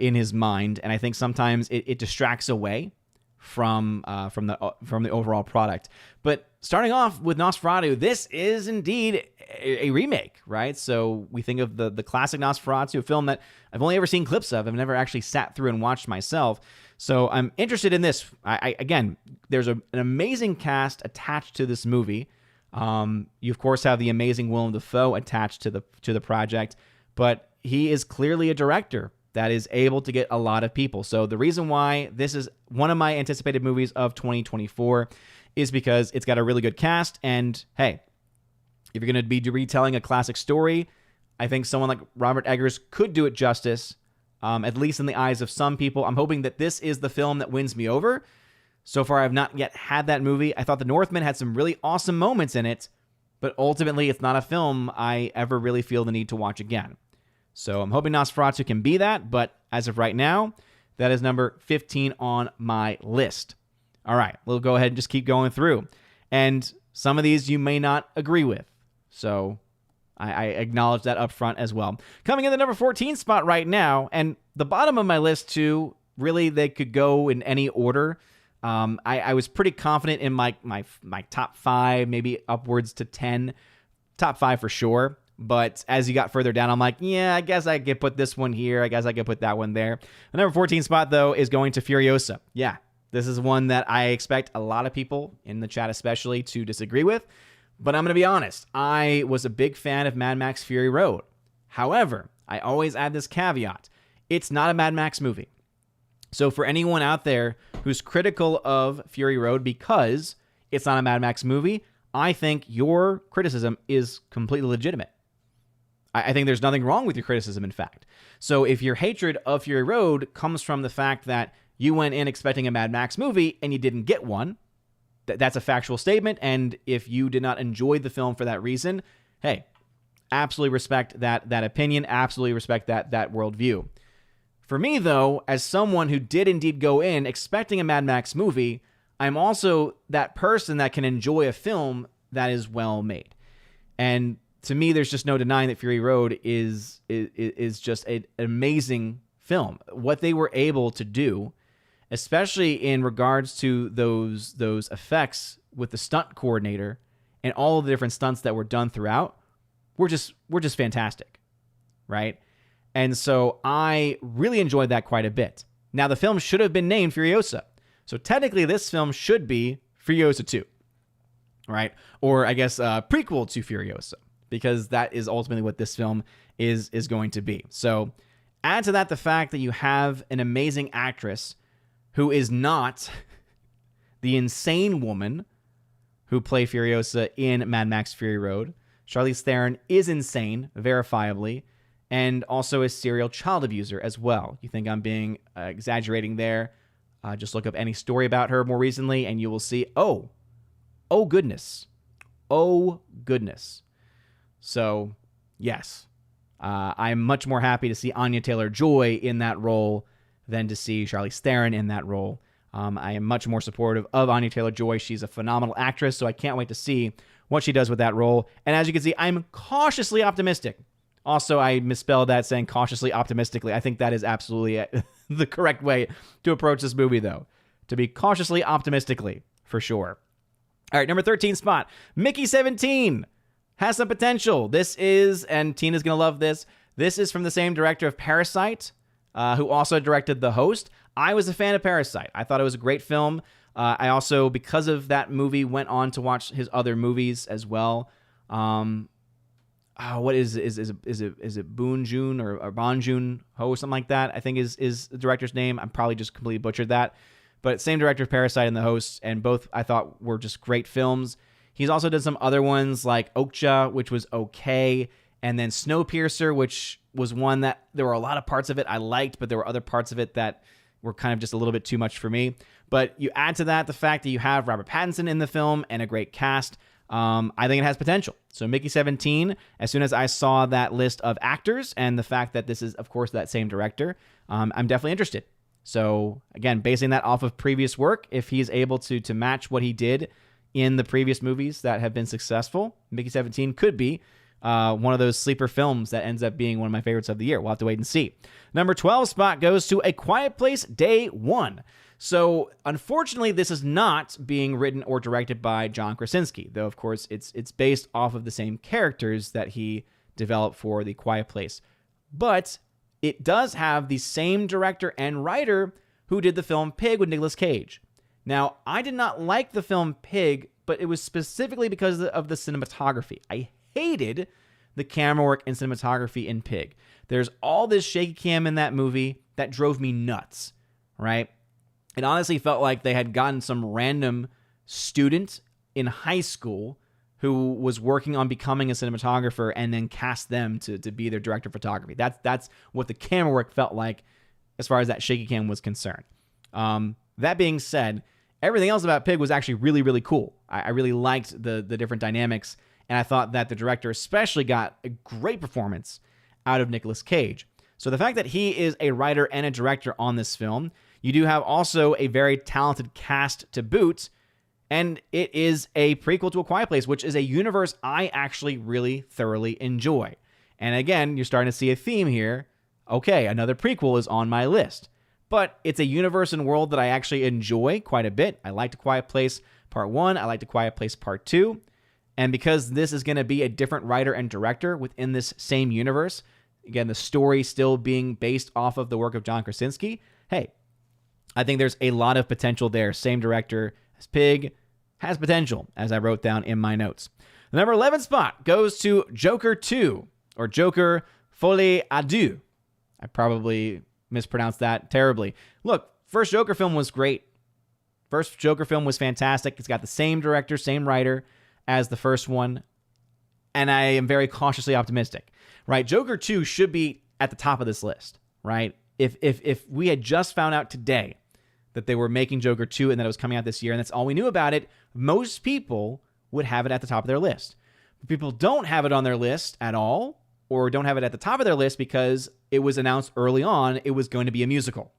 In his mind, and I think sometimes it distracts away from the overall product. But starting off with Nosferatu, this is indeed a remake, right? So we think of the classic Nosferatu, a film that I've only ever seen clips of. I've never actually sat through and watched myself. So I'm interested in this. Again, there's an amazing cast attached to this movie. You of course have the amazing Willem Dafoe attached to the project, but he is clearly a director that is able to get a lot of people. So the reason why this is one of my anticipated movies of 2024 is because it's got a really good cast. And hey, if you're going to be retelling a classic story, I think someone like Robert Eggers could do it justice, at least in the eyes of some people. I'm hoping that this is the film that wins me over. So far, I've not yet had that movie. I thought The Northman had some really awesome moments in it, but ultimately it's not a film I ever really feel the need to watch again. So I'm hoping Nosferatu can be that, but as of right now, that is number 15 on my list. All right, we'll go ahead and just keep going through. And some of these you may not agree with, so I acknowledge that up front as well. Coming in the number 14 spot right now, and the bottom of my list too, really they could go in any order. I was pretty confident in my top 5, maybe upwards to 10. Top 5 for sure. But as you got further down, I'm like, yeah, I guess I could put this one here. I guess I could put that one there. The number 14 spot, though, is going to Furiosa. Yeah, this is one that I expect a lot of people in the chat especially to disagree with. But I'm going to be honest. I was a big fan of Mad Max Fury Road. However, I always add this caveat. It's not a Mad Max movie. So for anyone out there who's critical of Fury Road because it's not a Mad Max movie, I think your criticism is completely legitimate. I think there's nothing wrong with your criticism, in fact. So if your hatred of Fury Road comes from the fact that you went in expecting a Mad Max movie and you didn't get one, that's a factual statement. And if you did not enjoy the film for that reason, hey, absolutely respect that opinion, absolutely respect that worldview. For me, though, as someone who did indeed go in expecting a Mad Max movie, I'm also that person that can enjoy a film that is well made. And to me, there's just no denying that Fury Road is just an amazing film. What they were able to do, especially in regards to those effects with the stunt coordinator and all of the different stunts that were done throughout, were just fantastic, right? And so I really enjoyed that quite a bit. Now, the film should have been named Furiosa. So technically, this film should be Furiosa 2, right? Or I guess prequel to Furiosa, because that is ultimately what this film is going to be. So add to that the fact that you have an amazing actress who is not the insane woman who played Furiosa in Mad Max Fury Road. Charlize Theron is insane, verifiably, and also a serial child abuser as well. You think I'm being exaggerating there? Just look up any story about her more recently, and you will see, oh goodness. So, yes, I'm much more happy to see Anya Taylor-Joy in that role than to see Charlize Theron in that role. I am much more supportive of Anya Taylor-Joy. She's a phenomenal actress, so I can't wait to see what she does with that role. And as you can see, I'm cautiously optimistic. Also, I misspelled that saying cautiously optimistically. I think that is absolutely the correct way to approach this movie, though. To be cautiously optimistically, for sure. All right, number 13 spot. Mickey 17 has some potential. This is, and Tina's going to love this, this is from the same director of Parasite, who also directed The Host. I was a fan of Parasite. I thought it was a great film. I also, because of that movie, went on to watch his other movies as well. What is it Boon Joon or Bon Joon Ho, something like that, I think is the director's name. I'm probably just completely butchered that. But same director of Parasite and The Host, and both I thought were just great films. He's also done some other ones like Okja, which was okay, and then Snowpiercer, which was one that there were a lot of parts of it I liked, but there were other parts of it that were kind of just a little bit too much for me. But you add to that the fact that you have Robert Pattinson in the film and a great cast. I think it has potential. So Mickey 17, as soon as I saw that list of actors and the fact that this is, of course, that same director, I'm definitely interested. So again, basing that off of previous work, if he's able to match what he did in the previous movies that have been successful, Mickey 17 could be one of those sleeper films that ends up being one of my favorites of the year. We'll have to wait and see. Number 12 spot goes to A Quiet Place Day 1. So unfortunately, this is not being written or directed by John Krasinski, though of course it's based off of the same characters that he developed for The Quiet Place. But it does have the same director and writer who did the film Pig with Nicolas Cage. Now, I did not like the film Pig, but it was specifically because of the cinematography. I hated the camera work and cinematography in Pig. There's all this shaky cam in that movie that drove me nuts, right? It honestly felt like they had gotten some random student in high school who was working on becoming a cinematographer and then cast them to be their director of photography. That's what the camera work felt like as far as that shaky cam was concerned. That being said, everything else about Pig was actually really, really cool. I really liked the different dynamics, and I thought that the director especially got a great performance out of Nicolas Cage. So the fact that he is a writer and a director on this film, you do have also a very talented cast to boot, and it is a prequel to A Quiet Place, which is a universe I actually really thoroughly enjoy. And again, you're starting to see a theme here. Okay, another prequel is on my list. But it's a universe and world that I actually enjoy quite a bit. I liked A Quiet Place Part 1. I liked A Quiet Place Part 2. And because this is going to be a different writer and director within this same universe, again, the story still being based off of the work of John Krasinski, hey, I think there's a lot of potential there. Same director as Pig, has potential, as I wrote down in my notes. The number 11 spot goes to Joker 2, or Joker Folie à Deux. I probably mispronounced that terribly. Look, first Joker film was great. First Joker film was fantastic. It's got the same director, same writer as the first one, and I am very cautiously optimistic, right? Joker 2 should be at the top of this list, right? If we had just found out today that they were making Joker 2 and that it was coming out this year, and that's all we knew about it, most people would have it at the top of their list. But people don't have it on their list at all, or don't have it at the top of their list because it was announced early on it was going to be a musical.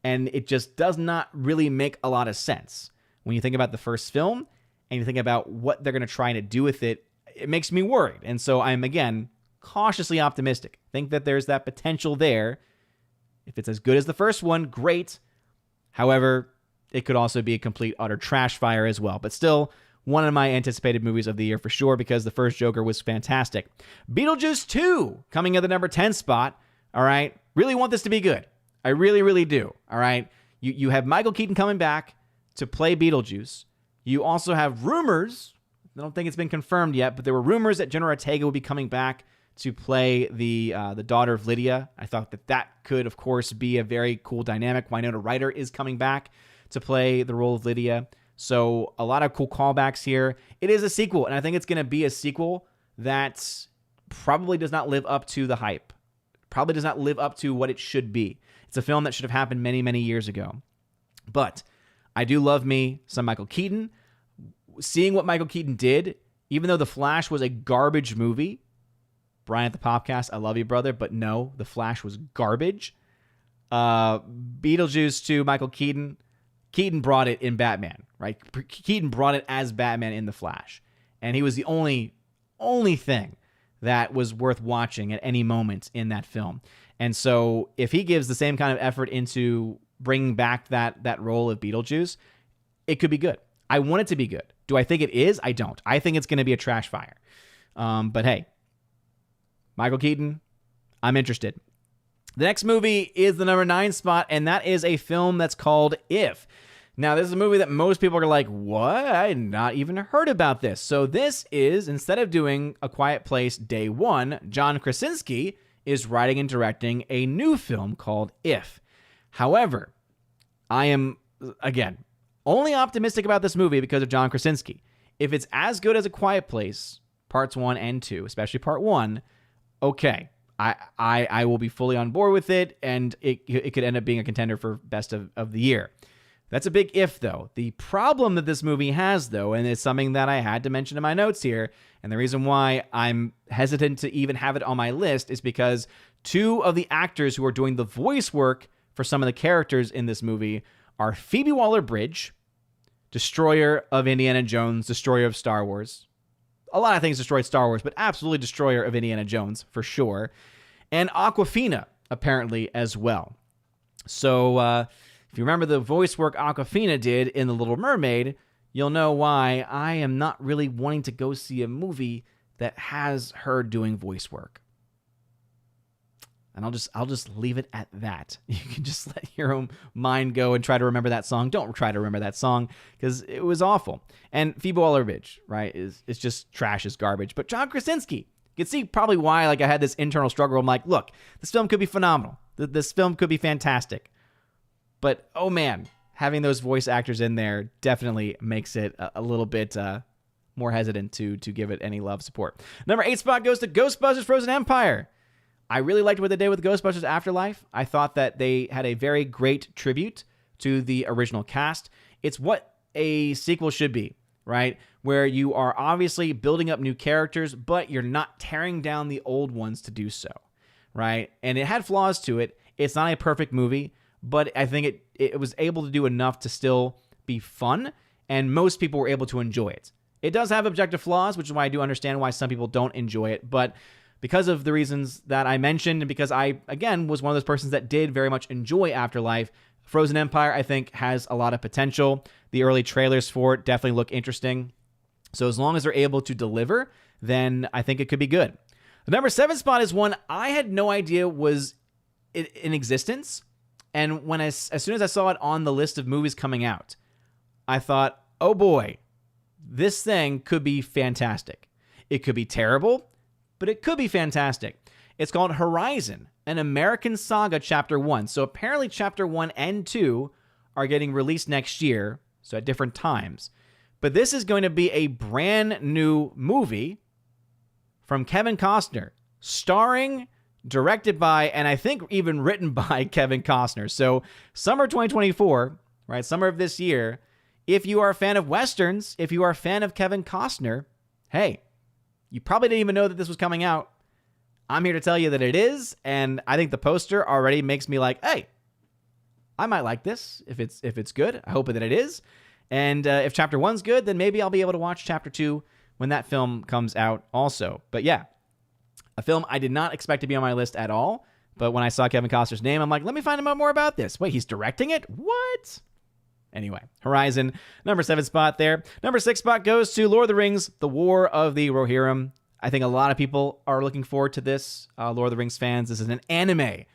And it just does not really make a lot of sense. When you think about the first film and you think about what they're going to try to do with it, it makes me worried. And so I'm, again, cautiously optimistic. Think that there's that potential there. If it's as good as the first one, great. However, it could also be a complete, utter trash fire as well. But still, one of my anticipated movies of the year for sure, because the first Joker was fantastic. Beetlejuice 2, coming at the number 10 spot. All right. Really want this to be good. I really, really do. All right. You have Michael Keaton coming back to play Beetlejuice. You also have rumors. I don't think it's been confirmed yet, but there were rumors that Jenna Ortega will be coming back to play the daughter of Lydia. I thought that could, of course, be a very cool dynamic. Winona Ryder is coming back to play the role of Lydia. So a lot of cool callbacks here. It is a sequel, and I think it's going to be a sequel that probably does not live up to the hype. Probably does not live up to what it should be. It's a film that should have happened many, many years ago. But I do love me some Michael Keaton. Seeing what Michael Keaton did, even though The Flash was a garbage movie, Brian at the Popcast, I love you, brother, but no, The Flash was garbage. Beetlejuice 2, Michael Keaton. Keaton brought it in Batman, right? Keaton brought it as Batman in The Flash. And he was the only thing that was worth watching at any moment in that film. And so if he gives the same kind of effort into bringing back that role of Beetlejuice, it could be good. I want it to be good. Do I think it is? I don't. I think it's going to be a trash fire. But hey, Michael Keaton, I'm interested. The next movie is the number 9 spot, and that is a film that's called If. Now, this is a movie that most people are like, what? I had not even heard about this. So this is, instead of doing A Quiet Place Day 1, John Krasinski is writing and directing a new film called If. However, I am, again, only optimistic about this movie because of John Krasinski. If it's as good as A Quiet Place, parts 1 and 2, especially part 1, okay. I will be fully on board with it, and it could end up being a contender for best of the year. That's a big if, though. The problem that this movie has, though, and it's something that I had to mention in my notes here, and the reason why I'm hesitant to even have it on my list is because 2 of the actors who are doing the voice work for some of the characters in this movie are Phoebe Waller-Bridge, destroyer of Indiana Jones, destroyer of Star Wars. A lot of things destroyed Star Wars, but absolutely destroyer of Indiana Jones, for sure. And Awkwafina, apparently, as well. So, if you remember the voice work Awkwafina did in The Little Mermaid, you'll know why I am not really wanting to go see a movie that has her doing voice work. And I'll just leave it at that. You can just let your own mind go and try to remember that song. Don't try to remember that song because it was awful. And Phoebe Waller-Bridge, right, is just trash, is garbage. But John Krasinski, you can see probably why I had this internal struggle. I'm like, look, this film could be phenomenal. This film could be fantastic. But, oh man, having those voice actors in there definitely makes it a little bit more hesitant to give it any love support. Number 8 spot goes to Ghostbusters Frozen Empire. I really liked what they did with Ghostbusters Afterlife. I thought that they had a very great tribute to the original cast. It's what a sequel should be, right? Where you are obviously building up new characters, but you're not tearing down the old ones to do so, right? And it had flaws to it. It's not a perfect movie, but I think it was able to do enough to still be fun, and most people were able to enjoy it. It does have objective flaws, which is why I do understand why some people don't enjoy it, but because of the reasons that I mentioned, and because I, again, was one of those persons that did very much enjoy Afterlife, Frozen Empire, I think, has a lot of potential. The early trailers for it definitely look interesting. So as long as they're able to deliver, then I think it could be good. The number 7 spot is one I had no idea was in existence. And when as soon as I saw it on the list of movies coming out, I thought, oh boy, this thing could be fantastic. It could be terrible, but it could be fantastic. It's called Horizon, an American Saga Chapter 1. So apparently Chapter 1 and 2 are getting released next year, so at different times. But this is going to be a brand new movie from Kevin Costner, starring, directed by, and I think even written by Kevin Costner. So summer 2024, right, summer of this year, if you are a fan of Westerns, if you are a fan of Kevin Costner, hey, you probably didn't even know that this was coming out. I'm here to tell you that it is, and I think the poster already makes me like, hey, I might like this if it's good. I hope that it is. And if Chapter 1's good, then maybe I'll be able to watch Chapter 2 when that film comes out also. But yeah, a film I did not expect to be on my list at all, but when I saw Kevin Costner's name, I'm like, let me find out more about this. Wait, he's directing it? What? Anyway, Horizon, number 7 spot there. Number 6 spot goes to Lord of the Rings, The War of the Rohirrim. I think a lot of people are looking forward to this, Lord of the Rings fans. This is an anime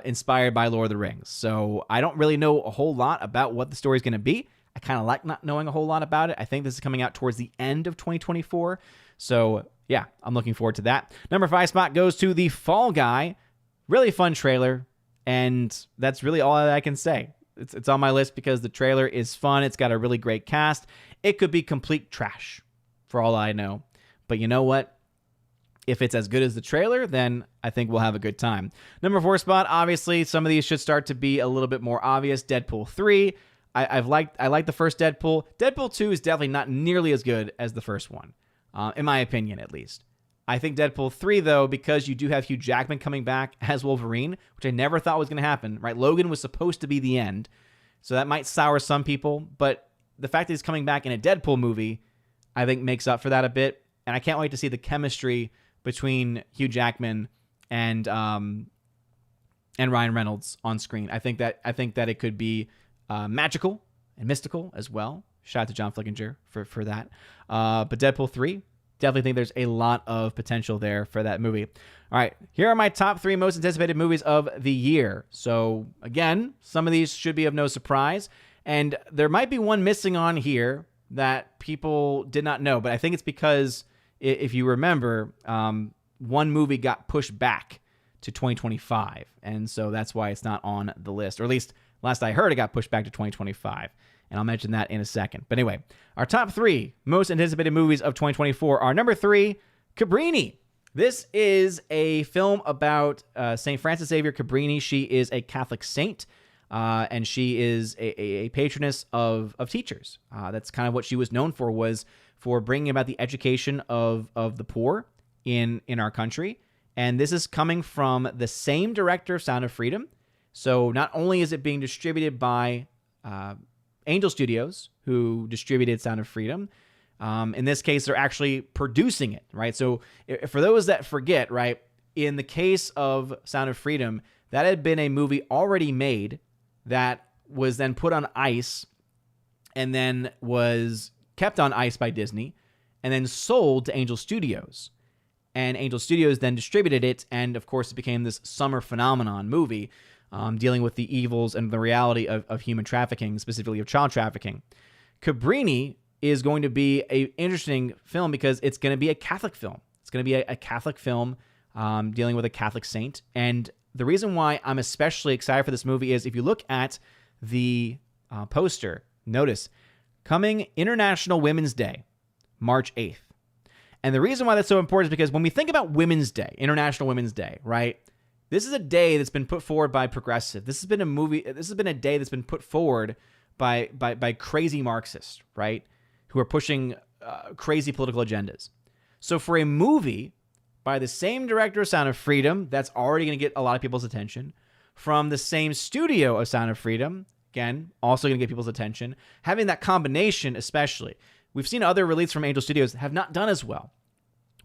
inspired by Lord of the Rings. So I don't really know a whole lot about what the story is going to be. I kind of like not knowing a whole lot about it. I think this is coming out towards the end of 2024. So yeah, I'm looking forward to that. Number 5 spot goes to The Fall Guy. Really fun trailer. And that's really all that I can say. It's on my list because the trailer is fun. It's got a really great cast. It could be complete trash for all I know. But you know what? If it's as good as the trailer, then I think we'll have a good time. Number 4 spot, obviously, some of these should start to be a little bit more obvious. Deadpool 3. I like the first Deadpool. Deadpool 2 is definitely not nearly as good as the first one, in my opinion, at least. I think Deadpool 3, though, because you do have Hugh Jackman coming back as Wolverine, which I never thought was going to happen, right? Logan was supposed to be the end, so that might sour some people, but the fact that he's coming back in a Deadpool movie, I think makes up for that a bit, and I can't wait to see the chemistry between Hugh Jackman and and Ryan Reynolds on screen. I think that it could be magical and mystical as well. Shout out to John Flickinger for that. But Deadpool 3, definitely think there's a lot of potential there for that movie. All right, here are my top 3 most anticipated movies of the year. So again, some of these should be of no surprise. And there might be one missing on here that people did not know. But I think it's because, if you remember, one movie got pushed back to 2025. And so that's why it's not on the list. Or at least last I heard, it got pushed back to 2025. And I'll mention that in a second. But anyway, our top 3 most anticipated movies of 2024 are number 3, Cabrini. This is a film about St. Frances Xavier Cabrini. She is a Catholic saint, and she is a patroness of teachers. That's kind of what she was known for, was for bringing about the education of the poor in our country. And this is coming from the same director of Sound of Freedom. So not only is it being distributed by Angel Studios, who distributed Sound of Freedom. In this case, they're actually producing it, right? So for those that forget, right, in the case of Sound of Freedom, that had been a movie already made that was then put on ice and then was kept on ice by Disney and then sold to Angel Studios. And Angel Studios then distributed it, and of course it became this summer phenomenon movie, dealing with the evils and the reality of human trafficking, specifically of child trafficking. Cabrini is going to be an interesting film because it's going to be a Catholic film. It's going to be a Catholic film dealing with a Catholic saint. And the reason why I'm especially excited for this movie is if you look at the poster, notice, coming International Women's Day, March 8th. And the reason why that's so important is because when we think about Women's Day, International Women's Day, right? This is a day that's been put forward by progressive. This has been a day that's been put forward by crazy Marxists, right? Who are pushing crazy political agendas. So for a movie by the same director of Sound of Freedom, that's already going to get a lot of people's attention. From the same studio of Sound of Freedom, again, also going to get people's attention. Having that combination especially. We've seen other releases from Angel Studios that have not done as well.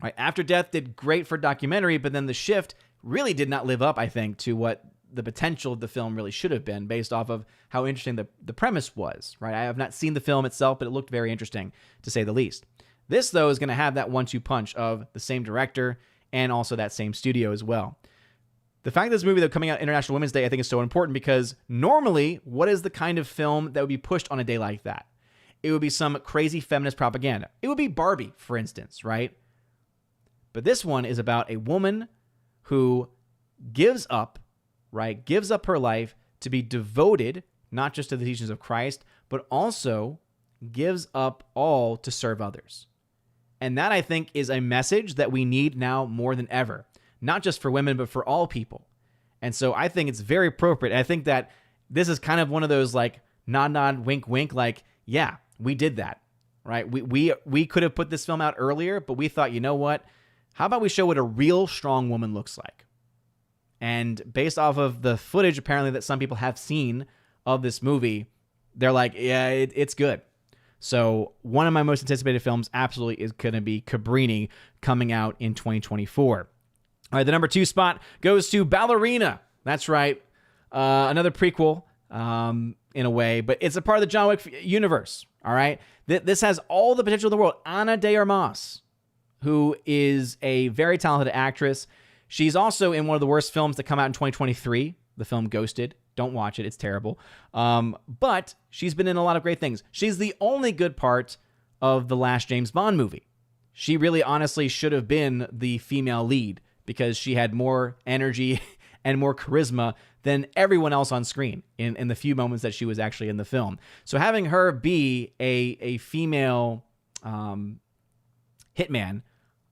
Right? After Death did great for documentary, but then The Shift really did not live up, I think, to what the potential of the film really should have been based off of how interesting the premise was, right? I have not seen the film itself, but it looked very interesting, to say the least. This, though, is going to have that 1-2 punch of the same director and also that same studio as well. The fact that this movie, though, coming out International Women's Day, I think is so important because normally, what is the kind of film that would be pushed on a day like that? It would be some crazy feminist propaganda. It would be Barbie, for instance, right? But this one is about a woman who gives up, right? Gives up her life to be devoted, not just to the teachings of Christ, but also gives up all to serve others. And that, I think, is a message that we need now more than ever, not just for women, but for all people. And so I think it's very appropriate. I think that this is kind of one of those like nod, wink, wink, like, yeah, we did that, right? We could have put this film out earlier, but we thought, you know what? How about we show what a real strong woman looks like? And based off of the footage, apparently, that some people have seen of this movie, they're like, yeah, it's good. So one of my most anticipated films absolutely is going to be Cabrini, coming out in 2024. All right, the number 2 spot goes to Ballerina. That's right. Another prequel in a way, but it's a part of the John Wick universe. All right. This has all the potential in the world. Ana de Armas, who is a very talented actress. She's also in one of the worst films that come out in 2023, the film Ghosted. Don't watch it. It's terrible. But she's been in a lot of great things. She's the only good part of the last James Bond movie. She really honestly should have been the female lead because she had more energy and more charisma than everyone else on screen in the few moments that she was actually in the film. So having her be a female hitman,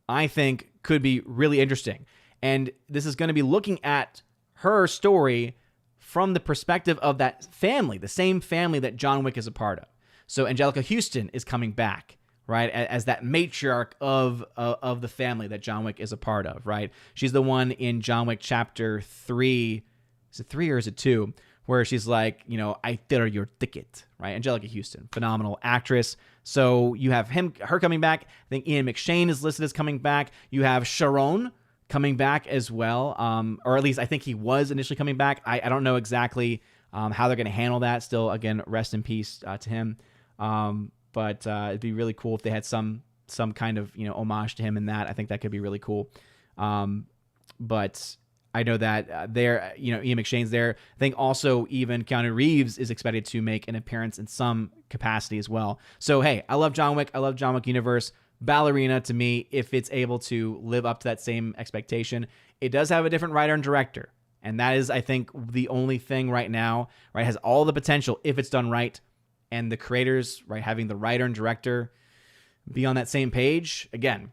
I think could be really interesting. And this is going to be looking at her story from the perspective of that family, the same family that John Wick is a part of. So Angelica Houston is coming back, right, as that matriarch of the family that John Wick is a part of, right? She's the one in John Wick Chapter 3, is it 3 or is it 2, where she's like, you know, I fill your ticket, right? Angelica Houston, phenomenal actress. So you have her coming back. I think Ian McShane is listed as coming back. You have Sharon coming back as well, or at least I think he was initially coming back. I don't know exactly how they're going to handle that. Still, again, rest in peace to him. But it'd be really cool if they had some kind of homage to him in that. I think that could be really cool. But I know that there, Ian McShane's there. I think also even Keanu Reeves is expected to make an appearance in some capacity as well. So, hey, I love John Wick. I love John Wick universe. Ballerina, to me, if it's able to live up to that same expectation, it does have a different writer and director. And that is, I think, the only thing right now, right, has all the potential if it's done right. And the creators, right, having the writer and director be on that same page, again,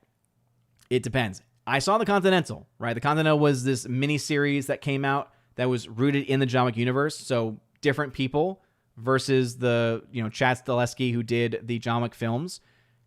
it depends. I saw The Continental, right? The Continental was this mini-series that came out that was rooted in the John Wick universe. So different people versus the, Chad Stahelski who did the John Wick films.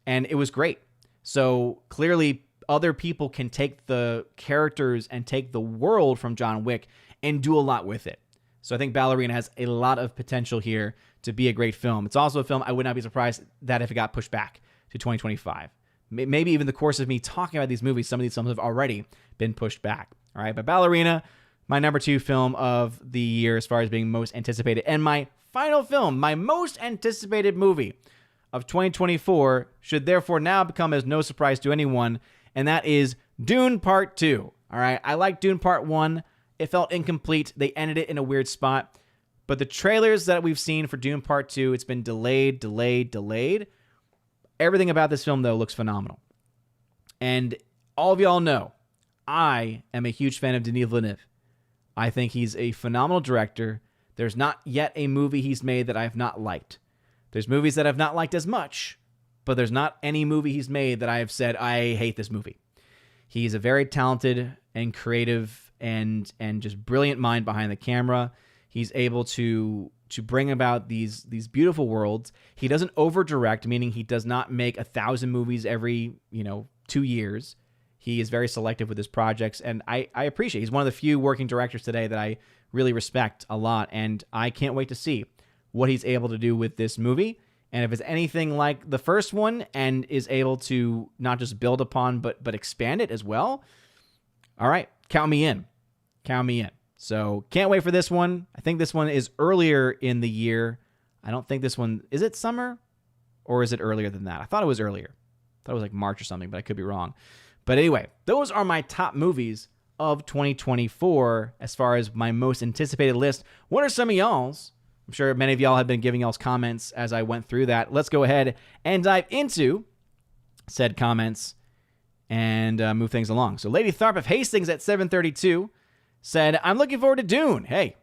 And it was great. So clearly other people can take the characters and take the world from John Wick and do a lot with it. So I think Ballerina has a lot of potential here to be a great film. It's also a film I would not be surprised that if it got pushed back to 2025. Maybe even the course of me talking about these movies, some of these films have already been pushed back. All right, but Ballerina, my number 2 film of the year as far as being most anticipated. And my final film, my most anticipated movie of 2024, should therefore now become as no surprise to anyone, and that is Dune Part 2. All right, I like Dune Part 1. It felt incomplete. They ended it in a weird spot. But the trailers that we've seen for Dune Part 2, it's been delayed. Everything about this film, though, looks phenomenal. And all of y'all know, I am a huge fan of Denis Villeneuve. I think he's a phenomenal director. There's not yet a movie he's made that I have not liked. There's movies that I've not liked as much, but there's not any movie he's made that I have said, I hate this movie. He's a very talented and creative and just brilliant mind behind the camera. He's able to bring about these beautiful worlds. He doesn't over-direct, meaning he does not make 1,000 movies every 2 years. He is very selective with his projects, and I appreciate. He's one of the few working directors today that I really respect a lot, and I can't wait to see what he's able to do with this movie. And if it's anything like the first one and is able to not just build upon but expand it as well, all right, count me in. So can't wait for this one. I think this one is earlier in the year. I don't think this one, is it summer or is it earlier than that? I thought it was earlier. I thought it was like March or something, but I could be wrong. But anyway, those are my top movies of 2024 as far as my most anticipated list. What are some of y'all's? I'm sure many of y'all have been giving y'all's comments as I went through that. Let's go ahead and dive into said comments and move things along. So Lady Tharp of Hastings at 732 said, I'm looking forward to Dune. Hey,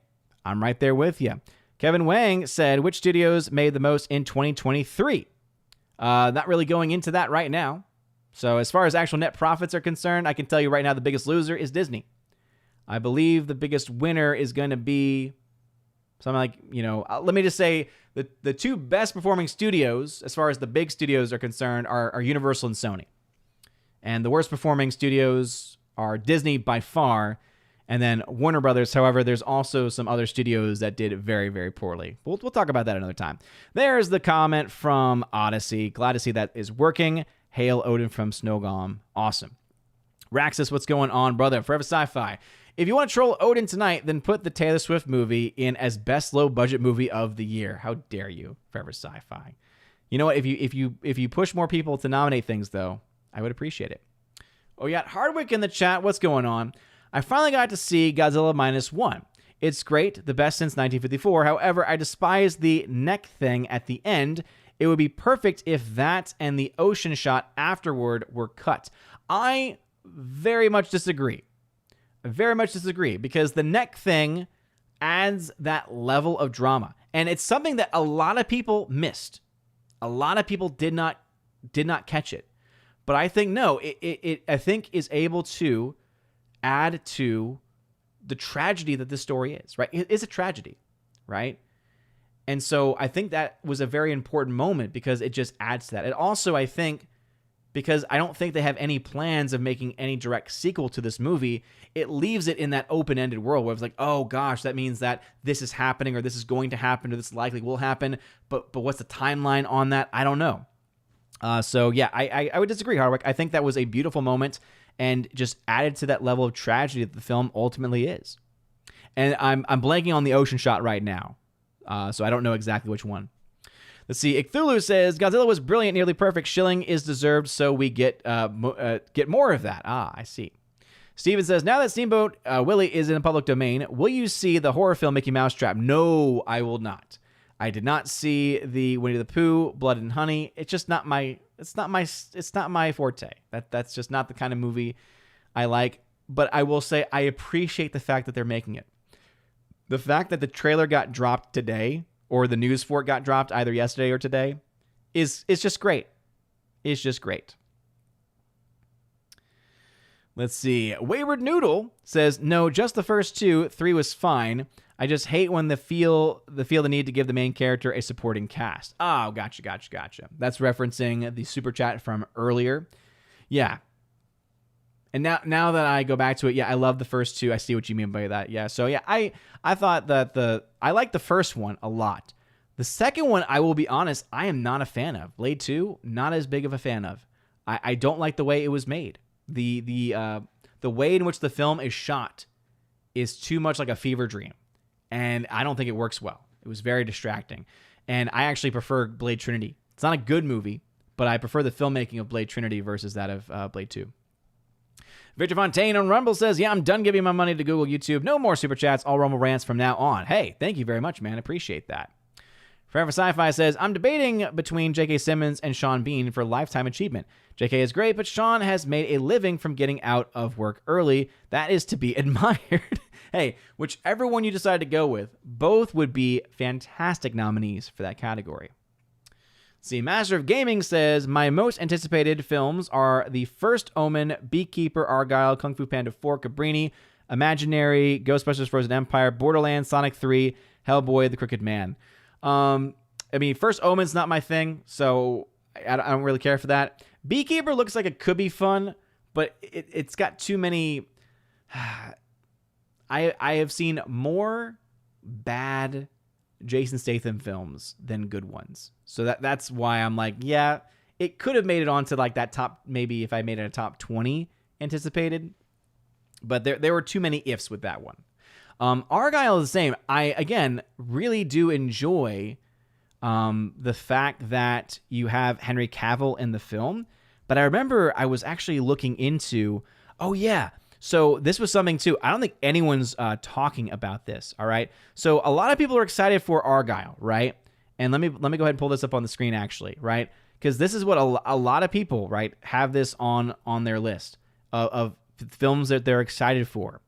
I'm right there with you. Kevin Wang said, which studios made the most in 2023? Not really going into that right now. So as far as actual net profits are concerned, I can tell you right now the biggest loser is Disney. I believe the biggest winner is going to be something like, let me just say the 2 best performing studios, as far as the big studios are concerned, are Universal and Sony. And the worst performing studios are Disney by far, and then Warner Brothers. However, there's also some other studios that did very, very poorly. We'll talk about that another time. There's the comment from Odyssey. Glad to see that is working. Hail Odin from Snowgom. Awesome. Raxus, what's going on, brother? Forever Sci-Fi. If you want to troll Odin tonight, then put the Taylor Swift movie in as best low-budget movie of the year. How dare you, Forever Sci-Fi? You know what? If you push more people to nominate things, though, I would appreciate it. Oh, yeah, Hardwick in the chat. What's going on? I finally got to see Godzilla -1. It's great, the best since 1954. However, I despise the neck thing at the end. It would be perfect if that and the ocean shot afterward were cut. I very much disagree. Because the neck thing adds that level of drama. And it's something that a lot of people missed. A lot of people did not catch it. But I think, no, it I think is able to add to the tragedy that this story is, right? It is a tragedy, right? And so I think that was a very important moment because it just adds to that. And also, I think, because I don't think they have any plans of making any direct sequel to this movie, it leaves it in that open-ended world where it's like, oh gosh, that means that this is happening or this is going to happen or this likely will happen, but what's the timeline on that? I don't know. So yeah, I would disagree, Hardwick. I think that was a beautiful moment and just added to that level of tragedy that the film ultimately is. And I'm blanking on the ocean shot right now, so I don't know exactly which one. Let's see. Icthulu says Godzilla was brilliant, nearly perfect. Shilling is deserved, so we get more of that. Ah, I see. Steven says, now that Steamboat Willie is in the public domain, will you see the horror film Mickey Mouse Trap? No, I will not. I did not see the Winnie the Pooh, Blood and Honey. It's just not my. It's not my forte. That's just not the kind of movie I like. But I will say I appreciate the fact that they're making it. The fact that the trailer got dropped today, or the news for it got dropped either yesterday or today, is just great. It's just great. Let's see. Wayward Noodle says, no, just the first two. 3 was fine. I just hate when they feel the need to give the main character a supporting cast. Oh, gotcha. That's referencing the super chat from earlier. Yeah. And now that I go back to it, yeah, I love the first two. I see what you mean by that. Yeah. So yeah, I thought that I liked the first one a lot. The second one, I will be honest, I am not a fan of. Blade 2, not as big of a fan of. I don't like the way it was made. The way in which the film is shot is too much like a fever dream. And I don't think it works well. It was very distracting. And I actually prefer Blade Trinity. It's not a good movie, but I prefer the filmmaking of Blade Trinity versus that of Blade 2. Victor Fontaine on Rumble says, yeah, I'm done giving my money to Google, YouTube. No more super chats, all Rumble rants from now on. Hey, thank you very much, man. Appreciate that. Forever Sci-Fi says, I'm debating between J.K. Simmons and Sean Bean for Lifetime Achievement. J.K. is great, but Sean has made a living from getting out of work early. That is to be admired. Hey, whichever one you decide to go with, both would be fantastic nominees for that category. See, Master of Gaming says, my most anticipated films are The First Omen, Beekeeper, Argyle, Kung Fu Panda 4, Cabrini, Imaginary, Ghostbusters Frozen Empire, Borderlands, Sonic 3, Hellboy, The Crooked Man. I mean, First Omen's not my thing, so I don't really care for that. Beekeeper looks like it could be fun, but it's got too many... I have seen more bad Jason Statham films than good ones. So that's why I'm like, yeah, it could have made it onto like that top, maybe if I made it a top 20 anticipated, but there were too many ifs with that one. Argyle is the same. I, again, really do enjoy the fact that you have Henry Cavill in the film, but I remember I was actually looking into, oh yeah, so this was something too. I don't think anyone's talking about this. All right. So a lot of people are excited for Argyle, right? And let me go ahead and pull this up on the screen actually, right? Because this is what a lot of people, right, have this on their list of films that they're excited for.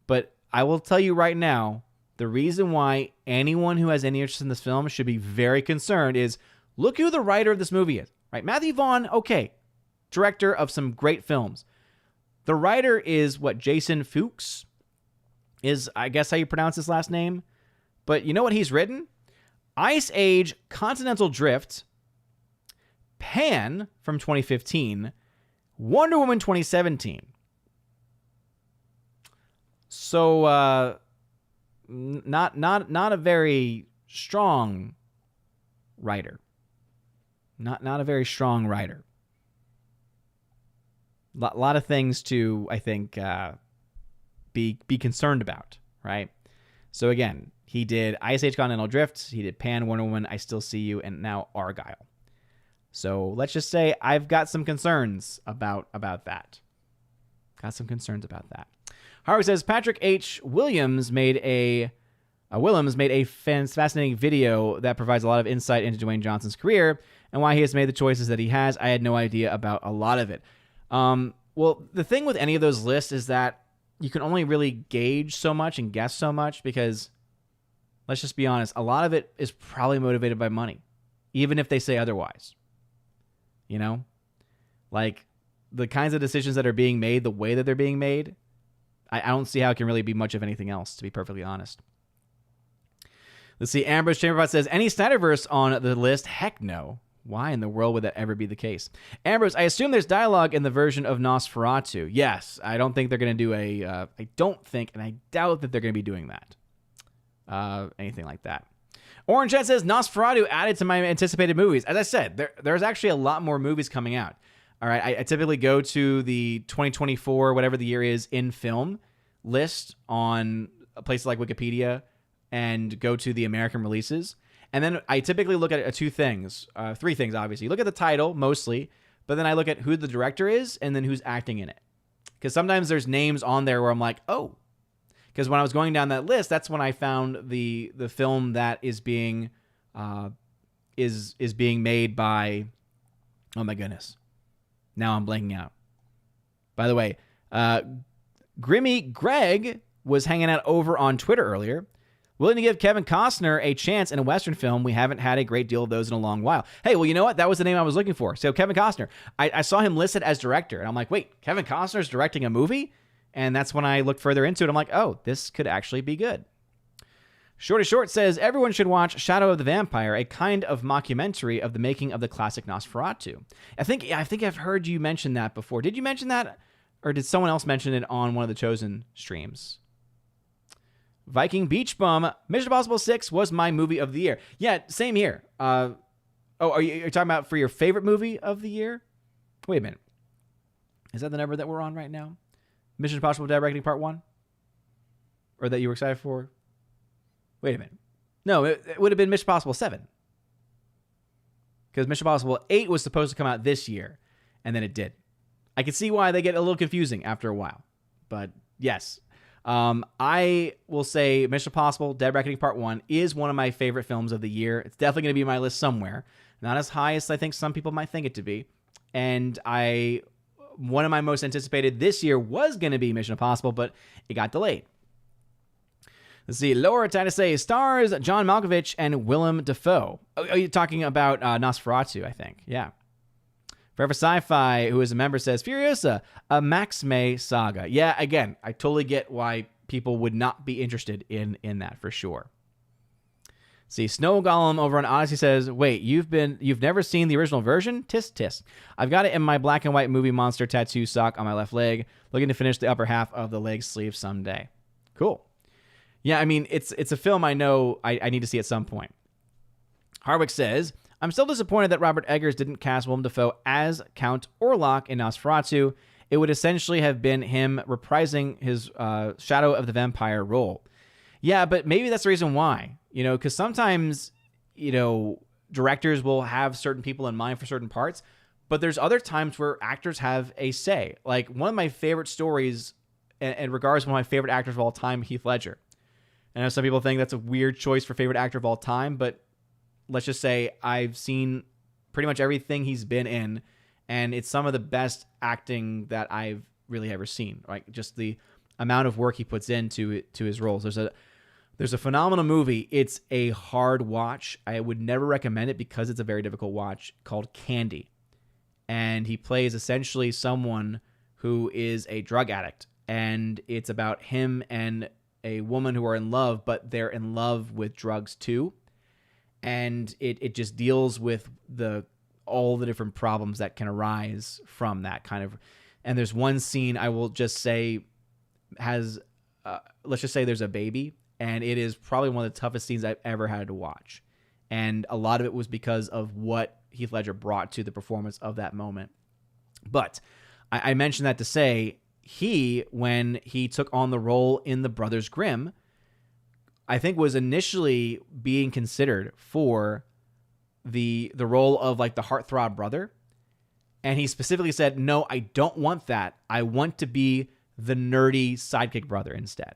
But I will tell you right now, the reason why anyone who has any interest in this film should be very concerned is look who the writer of this movie is, right? Matthew Vaughn, okay, director of some great films. The writer is what, Jason Fuchs is, I guess how you pronounce his last name. But you know what he's written? Ice Age, Continental Drift, Pan from 2015, Wonder Woman 2017. So not a very strong writer. Not a very strong writer. A lot of things to, I think, be concerned about, right? So again, he did Ice Age Continental Drift, he did Pan, Wonder Woman, I Still See You, and now Argyle. So let's just say I've got some concerns about that. Got some concerns about that. Harvey says Patrick H. Williams made a fascinating video that provides a lot of insight into Dwayne Johnson's career and why he has made the choices that he has. I had no idea about a lot of it. Well, the thing with any of those lists is that you can only really gauge so much and guess so much because, let's just be honest, a lot of it is probably motivated by money, even if they say otherwise. You know? Like, the kinds of decisions that are being made, the way that they're being made, I don't see how it can really be much of anything else, to be perfectly honest. Let's see, Ambrose Chamberbot says, any Snyderverse on the list? Heck no. Why in the world would that ever be the case? Ambrose, I assume there's dialogue in the version of Nosferatu. Yes, I don't think they're going to do I don't think, and I doubt that they're going to be doing that. Anything like that. Orange Chat says, Nosferatu added to my anticipated movies. As I said, there's actually a lot more movies coming out. All right, I typically go to the 2024, whatever the year is, in film list on places like Wikipedia and go to the American releases. And then I typically look at three things, obviously. You look at the title, mostly, but then I look at who the director is and then who's acting in it. Because sometimes there's names on there where I'm like, oh. Because when I was going down that list, that's when I found the film that is being made by, oh my goodness. Now I'm blanking out. By the way, Grimmy Greg was hanging out over on Twitter earlier, willing to give Kevin Costner a chance in a Western film. We haven't had a great deal of those in a long while. Hey, well, you know what? That was the name I was looking for. So Kevin Costner. I saw him listed as director, and I'm like, wait, Kevin Costner's directing a movie? And that's when I looked further into it. I'm like, oh, this could actually be good. Shorty Short says, everyone should watch Shadow of the Vampire, a kind of mockumentary of the making of the classic Nosferatu. I think I've heard you mention that before. Did you mention that? Or did someone else mention it on one of the Chosen streams? Viking Beach Bum, Mission Impossible 6 was my movie of the year. Yeah, same here. Are you talking about for your favorite movie of the year? Wait a minute. Is that the number that we're on right now? Mission Impossible Dead Reckoning Part 1? Or that you were excited for? Wait a minute. No, it would have been Mission Impossible 7. Because Mission Impossible 8 was supposed to come out this year, and then it did. I can see why they get a little confusing after a while. But yes, I will say Mission Impossible Dead Reckoning Part 1 is one of my favorite films of the year. It's definitely going to be on my list somewhere. Not as high as I think some people might think it to be. And one of my most anticipated this year was going to be Mission Impossible, but it got delayed. Let's see. Laura trying to say stars John Malkovich and Willem Dafoe. Oh, are you talking about Nosferatu, I think. Yeah. Forever Sci-Fi, who is a member, says Furiosa, a Max May saga. Yeah, again, I totally get why people would not be interested in that for sure. See, Snow Golem over on Odyssey says, wait, you've never seen the original version? Tisk tisk. I've got it in my black and white movie monster tattoo sock on my left leg, looking to finish the upper half of the leg sleeve someday. Cool. Yeah, I mean, it's a film I know I need to see at some point. Harwick says, I'm still disappointed that Robert Eggers didn't cast Willem Dafoe as Count Orlok in Nosferatu. It would essentially have been him reprising his Shadow of the Vampire role. Yeah, but maybe that's the reason why. Because sometimes, directors will have certain people in mind for certain parts, but there's other times where actors have a say. Like, one of my favorite stories, in regards to one of my favorite actors of all time, Heath Ledger. I know some people think that's a weird choice for favorite actor of all time, but let's just say I've seen pretty much everything he's been in, and it's some of the best acting that I've really ever seen. Like, just the amount of work he puts into his roles. There's a phenomenal movie. It's a hard watch. I would never recommend it because it's a very difficult watch, called Candy. And he plays essentially someone who is a drug addict. And it's about him and a woman who are in love, but they're in love with drugs too. And it just deals with all the different problems that can arise from that kind of. And there's one scene I will just say has, let's just say there's a baby. And it is probably one of the toughest scenes I've ever had to watch. And a lot of it was because of what Heath Ledger brought to the performance of that moment. But I mentioned that to say, when he took on the role in The Brothers Grimm, I think was initially being considered for the role of like the heartthrob brother. And he specifically said, no, I don't want that. I want to be the nerdy sidekick brother instead.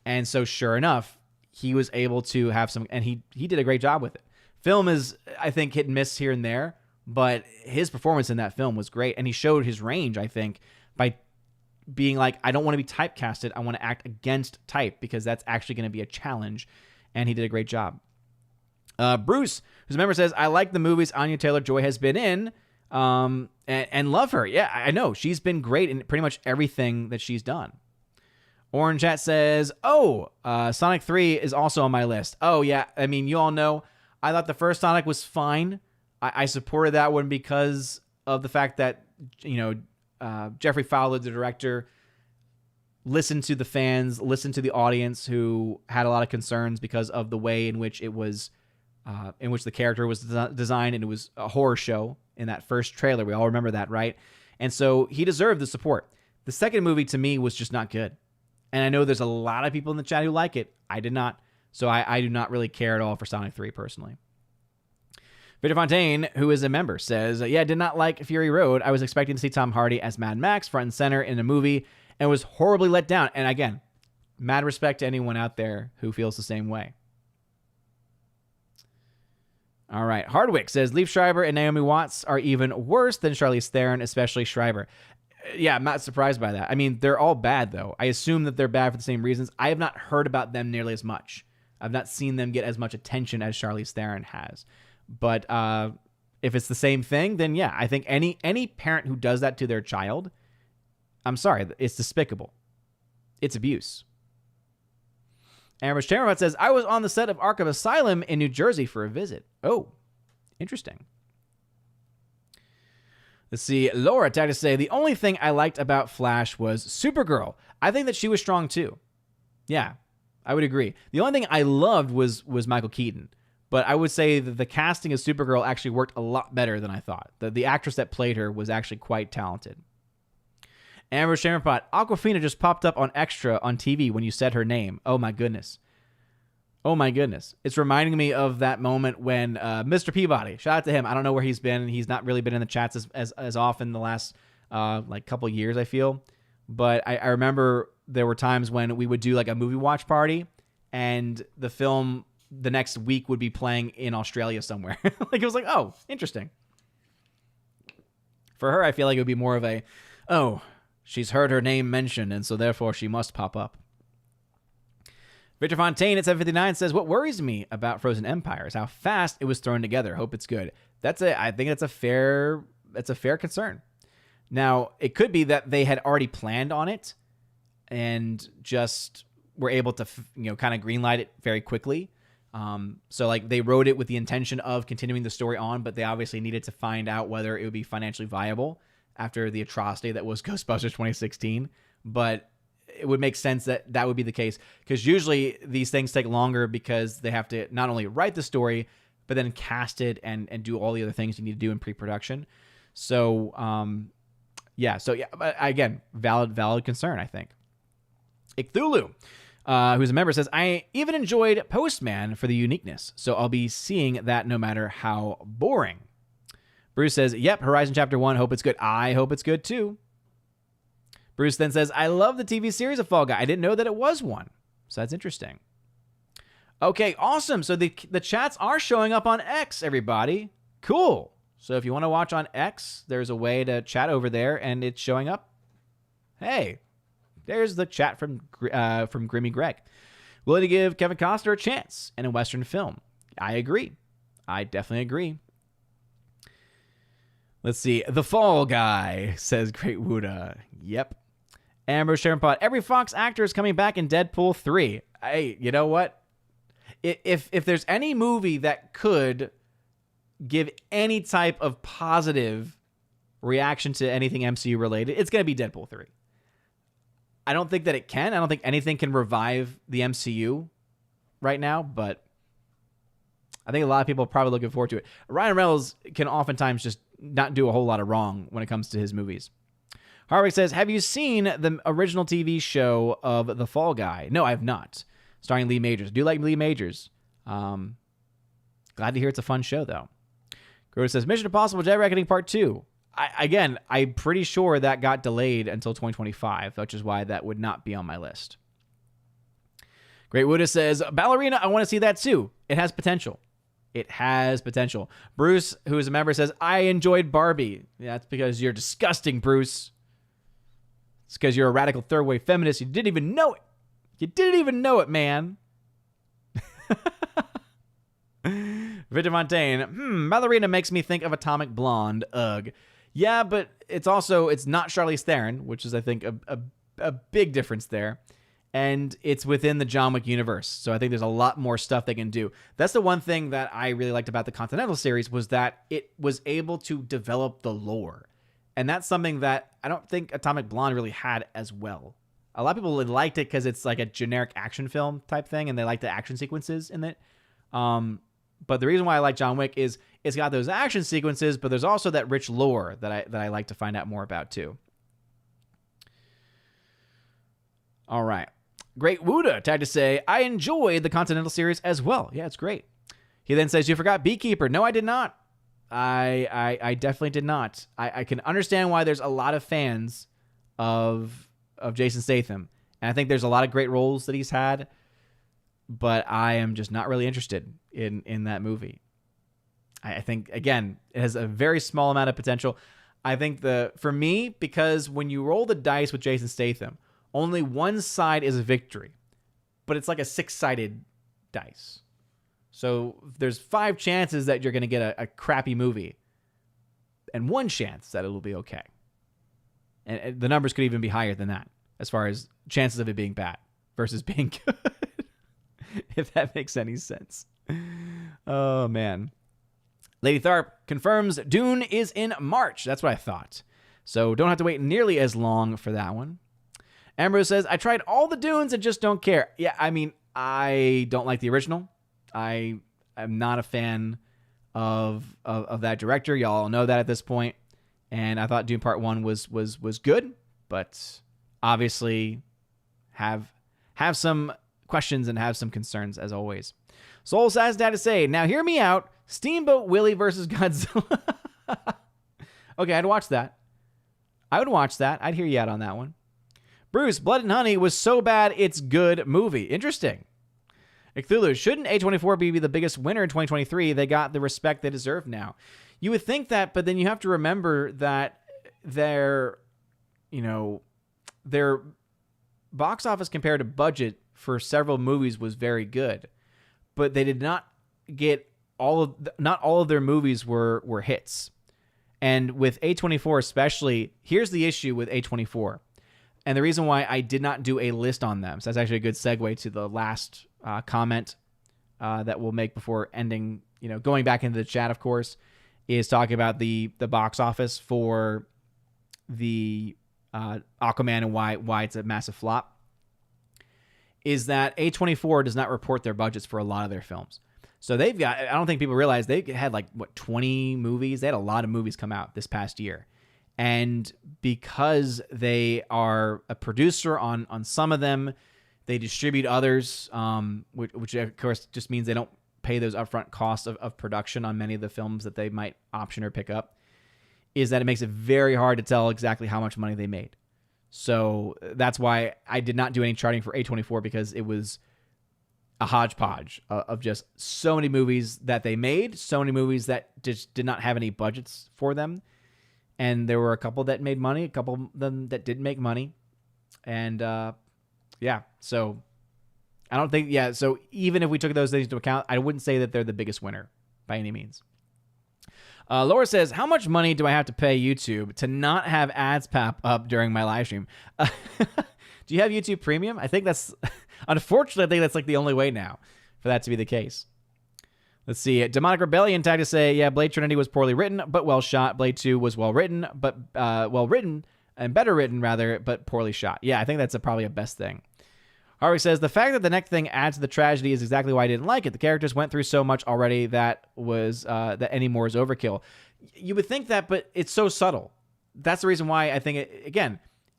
And so sure enough, he was able to have some, and he did a great job with it. Film is, I think, hit and miss here and there, but his performance in that film was great. And he showed his range, I think, by being like, I don't want to be typecasted. I want to act against type because that's actually going to be a challenge. And he did a great job. Bruce, who's a member, says, I like the movies Anya Taylor-Joy has been in and love her. Yeah, I know. She's been great in pretty much everything that she's done. Orange Chat says, Sonic 3 is also on my list. Oh, yeah. I mean, you all know, I thought the first Sonic was fine. I supported that one because of the fact that, Jeffrey Fowler, the director, listen to the fans, listen to the audience who had a lot of concerns because of the way in which it was, in which the character was designed, and it was a horror show in that first trailer. We all remember that, right? And so he deserved the support. The second movie to me was just not good. And I know there's a lot of people in the chat who like it. I did not. So I do not really care at all for Sonic 3 personally. Victor Fontaine, who is a member, says, yeah, I did not like Fury Road. I was expecting to see Tom Hardy as Mad Max front and center in a movie and was horribly let down. And again, mad respect to anyone out there who feels the same way. All right. Hardwick says, Liev Schreiber and Naomi Watts are even worse than Charlize Theron, especially Schreiber. Yeah, I'm not surprised by that. I mean, they're all bad, though. I assume that they're bad for the same reasons. I have not heard about them nearly as much. I've not seen them get as much attention as Charlize Theron has. But if it's the same thing, then yeah, I think any parent who does that to their child, I'm sorry, it's despicable. It's abuse. Amber's Chamberlain says, I was on the set of Arkham Asylum in New Jersey for a visit. Oh, interesting. Let's see. Laura tried to say, the only thing I liked about Flash was Supergirl. I think that she was strong too. Yeah, I would agree. The only thing I loved was Michael Keaton. But I would say that the casting of Supergirl actually worked a lot better than I thought. The actress that played her was actually quite talented. Amber Shammerpot, Aquafina just popped up on Extra on TV when you said her name. Oh my goodness. Oh my goodness. It's reminding me of that moment when Mr. Peabody, shout out to him. I don't know where he's been. He's not really been in the chats as often the last like couple years, I feel. But I remember there were times when we would do like a movie watch party and the film the next week would be playing in Australia somewhere. Like it was like, oh, interesting. For her, I feel like it would be more of a, oh, she's heard her name mentioned, and so therefore she must pop up. Victor Fontaine at 759 says, what worries me about Frozen Empire is how fast it was thrown together. Hope it's good. I think that's a fair concern. Now, it could be that they had already planned on it and just were able to, kind of greenlight it very quickly. So like they wrote it with the intention of continuing the story on, but they obviously needed to find out whether it would be financially viable after the atrocity that was Ghostbusters 2016. But it would make sense that would be the case, because usually these things take longer because they have to not only write the story, but then cast it and do all the other things you need to do in pre-production. So, again, valid concern, I think. Icthulu, who's a member, says, I even enjoyed Postman for the uniqueness, so I'll be seeing that no matter how boring. Bruce says, yep, Horizon Chapter 1, hope it's good. I hope it's good too. Bruce then says, I love the TV series of Fall Guy. I didn't know that it was one. So that's interesting. Okay, awesome. So the chats are showing up on X, everybody. Cool. So if you want to watch on X, there's a way to chat over there, and it's showing up. Hey, there's the chat from Grimmy Greg. Willing to give Kevin Costner a chance in a Western film. I agree. I definitely agree. Let's see. The Fall Guy, says Great Wuda. Yep. Amber Sharonpot. Every Fox actor is coming back in Deadpool 3. Hey, you know what? If there's any movie that could give any type of positive reaction to anything MCU related, it's going to be Deadpool 3. I don't think that it can. I don't think anything can revive the MCU right now, but I think a lot of people are probably looking forward to it. Ryan Reynolds can oftentimes just not do a whole lot of wrong when it comes to his movies. Harvick says, have you seen the original TV show of The Fall Guy? No, I have not. Starring Lee Majors. Do you like Lee Majors? Glad to hear it's a fun show, though. Grover says, Mission Impossible Dead Reckoning Part 2. I'm pretty sure that got delayed until 2025, which is why that would not be on my list. Great Wuda says, Ballerina, I want to see that too. It has potential. It has potential. Bruce, who is a member, says, I enjoyed Barbie. Yeah, that's because you're disgusting, Bruce. It's because you're a radical third-wave feminist. You didn't even know it. You didn't even know it, man. Victor Fontaine, Ballerina makes me think of Atomic Blonde. Ugh. Yeah, but it's not Charlize Theron, which is, I think, a big difference there. And it's within the John Wick universe. So I think there's a lot more stuff they can do. That's the one thing that I really liked about the Continental series, was that it was able to develop the lore. And that's something that I don't think Atomic Blonde really had as well. A lot of people liked it because it's like a generic action film type thing, and they like the action sequences in it. But the reason why I like John Wick is it's got those action sequences, but there's also that rich lore that I like to find out more about too. All right. Great Wuda tagged to say, I enjoyed the Continental series as well. Yeah, it's great. He then says, you forgot Beekeeper. No, I did not. I definitely did not. I can understand why there's a lot of fans of Jason Statham. And I think there's a lot of great roles that he's had, but I am just not really interested in that movie. I think, again, it has a very small amount of potential. I think for me, because when you roll the dice with Jason Statham, only one side is a victory, but it's like a 6-sided dice. So there's 5 chances that you're going to get a crappy movie and 1 chance that it'll be okay. And the numbers could even be higher than that as far as chances of it being bad versus being good, if that makes any sense. Oh, man. Lady Tharp confirms Dune is in March. That's what I thought. So don't have to wait nearly as long for that one. Ambrose says, I tried all the Dunes and just don't care. Yeah, I mean, I don't like the original. I am not a fan of that director. Y'all know that at this point. And I thought Dune Part 1 was good, but obviously have some questions and have some concerns as always. Soul Says Dad to say, now hear me out. Steamboat Willie versus Godzilla. Okay, I'd watch that. I would watch that. I'd hear you out on that one. Bruce, Blood and Honey was so bad it's good movie. Interesting. Cthulhu, shouldn't A24 be the biggest winner in 2023? They got the respect they deserve now. You would think that, but then you have to remember that their box office compared to budget for several movies was very good, but they did not get not all of their movies were hits. And with A24 especially, here's the issue with A24. And the reason why I did not do a list on them, so that's actually a good segue to the last comment that we'll make before ending, going back into the chat, of course, is talking about the box office for the Aquaman and why it's a massive flop, is that A24 does not report their budgets for a lot of their films. So they've got, I don't think people realize they had 20 movies. They had a lot of movies come out this past year. And because they are a producer on some of them, they distribute others, which of course just means they don't pay those upfront costs of production on many of the films that they might option or pick up, is that it makes it very hard to tell exactly how much money they made. So that's why I did not do any charting for A24, because it was a hodgepodge of just so many movies that they made, so many movies that just did not have any budgets for them. And there were a couple that made money, a couple of them that didn't make money. And so I don't think, so even if we took those things into account, I wouldn't say that they're the biggest winner by any means. Laura says, how much money do I have to pay YouTube to not have ads pop up during my live stream? Do you have YouTube Premium? I think that's, unfortunately, I think that's the only way now for that to be the case. Let's see. Demonic Rebellion tried to say, Blade Trinity was poorly written, but well shot. Blade 2 was well written, but better written, but poorly shot. Yeah, I think that's probably a best thing. Harvey says, the fact that the next thing adds to the tragedy is exactly why I didn't like it. The characters went through so much already that any more is overkill. You would think that, but it's so subtle. That's the reason why I think,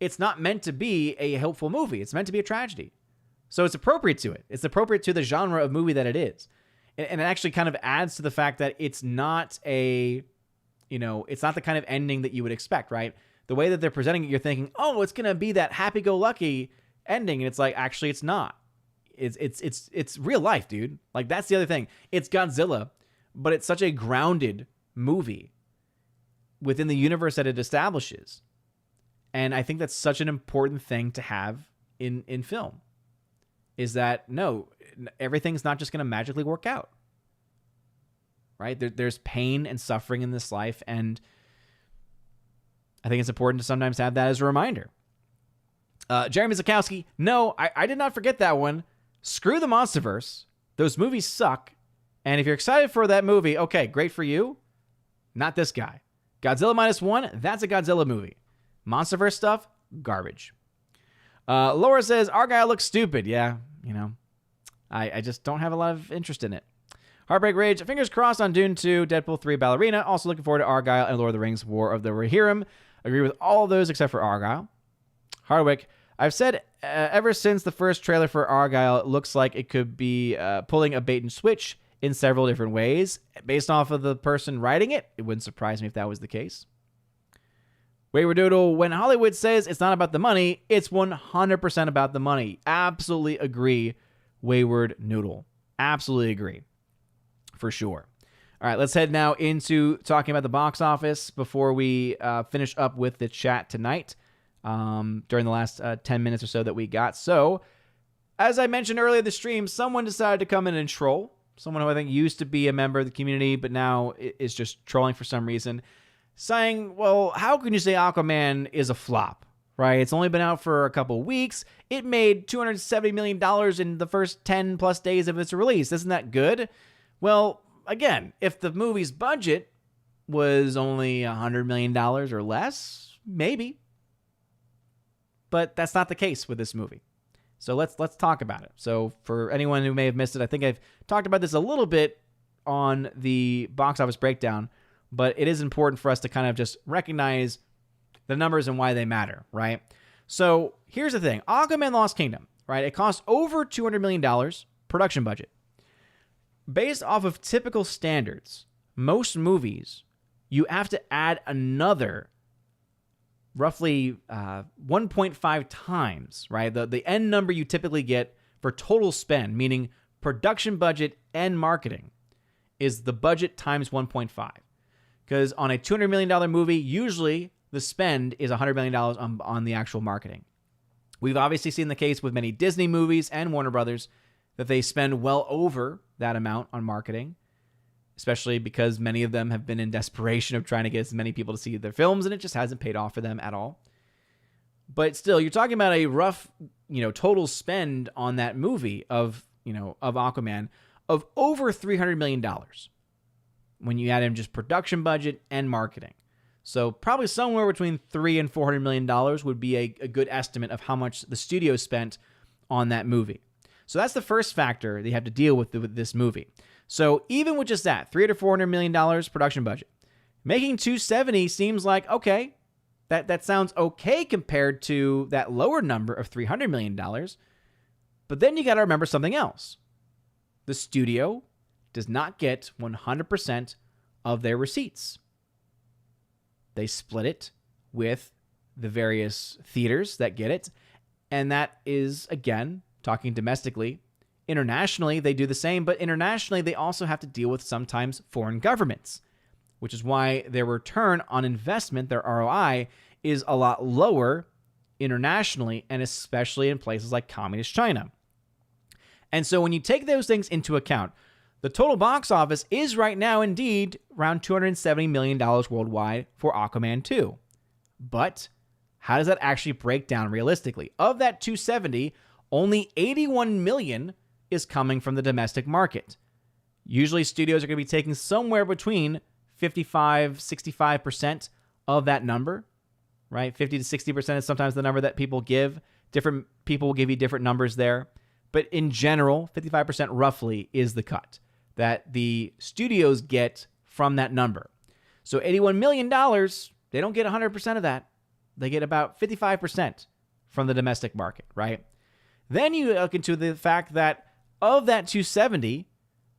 it's not meant to be a helpful movie. It's meant to be a tragedy. So it's appropriate to it. It's appropriate to the genre of movie that it is. And it actually kind of adds to the fact that it's not it's not the kind of ending that you would expect, right? The way that they're presenting it, you're thinking, oh, it's going to be that happy-go-lucky ending. And it's actually, it's not. It's real life, dude. That's the other thing. It's Godzilla, but it's such a grounded movie within the universe that it establishes. And I think that's such an important thing to have in film, is that, no, everything's not just going to magically work out, right? There's pain and suffering in this life, and I think it's important to sometimes have that as a reminder. Jeremy Zakowski, no, I did not forget that one. Screw the Monsterverse. Those movies suck, and if you're excited for that movie, okay, great for you. Not this guy. Godzilla -1, that's a Godzilla movie. Monsterverse stuff, garbage. Laura says, Argyle looks stupid. Yeah, I just don't have a lot of interest in it. Heartbreak Rage, fingers crossed on Dune 2, Deadpool 3, Ballerina. Also looking forward to Argyle and Lord of the Rings, War of the Rohirrim. Agree with all of those except for Argyle. Hardwick, I've said ever since the first trailer for Argyle, it looks like it could be pulling a bait and switch in several different ways. Based off of the person writing it, it wouldn't surprise me if that was the case. Wayward Doodle, when Hollywood says it's not about the money, it's 100% about the money. Absolutely agree, Wayward Noodle. Absolutely agree. For sure. All right, let's head now into talking about the box office before we finish up with the chat tonight during the last 10 minutes or so that we got. So, as I mentioned earlier in the stream, someone decided to come in and troll. Someone who I think used to be a member of the community, but now is just trolling for some reason. Saying, well, how can you say Aquaman is a flop, right? It's only been out for a couple weeks. It made $270 million in the first 10 plus days of its release. Isn't that good? Well, again, if the movie's budget was only $100 million or less, maybe. But that's not the case with this movie. So let's talk about it. So for anyone who may have missed it, I think I've talked about this a little bit on the box office breakdown, but it is important for us to kind of just recognize the numbers and why they matter, right? So here's the thing. Aquaman Lost Kingdom, right? It cost over $200 million production budget. Based off of typical standards, most movies, you have to add another roughly 1.5 times, right? The end number you typically get for total spend, meaning production budget and marketing, is the budget times 1.5. Because on a $200 million movie, usually the spend is $100 million on the actual marketing. We've obviously seen the case with many Disney movies and Warner Brothers that they spend well over that amount on marketing, especially because many of them have been in desperation of trying to get as many people to see their films, and it just hasn't paid off for them at all. But still, you're talking about a rough, total spend on that movie of Aquaman of over $300 million when you add in just production budget and marketing. So probably somewhere between $300 and $400 million would be a good estimate of how much the studio spent on that movie. So that's the first factor that you have to deal with this movie. So even with just that, $300 to $400 million production budget, making $270 seems like, okay, that sounds okay compared to that lower number of $300 million. But then you got to remember something else. The studio does not get 100% of their receipts. They split it with the various theaters that get it. And that is, again, talking domestically. Internationally, they do the same, but internationally, they also have to deal with sometimes foreign governments, which is why their return on investment, their ROI, is a lot lower internationally, and especially in places like communist China. And so when you take those things into account, the total box office is right now indeed around $270 million worldwide for Aquaman 2. But how does that actually break down realistically? Of that 270, only 81 million is coming from the domestic market. Usually studios are going to be taking somewhere between 65% of that number, right? 50 to 60% is sometimes the number that people give. Different people will give you different numbers there. But in general, 55% roughly is the cut that the studios get from that number. So $81 million, they don't get 100% of that. They get about 55% from the domestic market, right? Then you look into the fact that of that 270,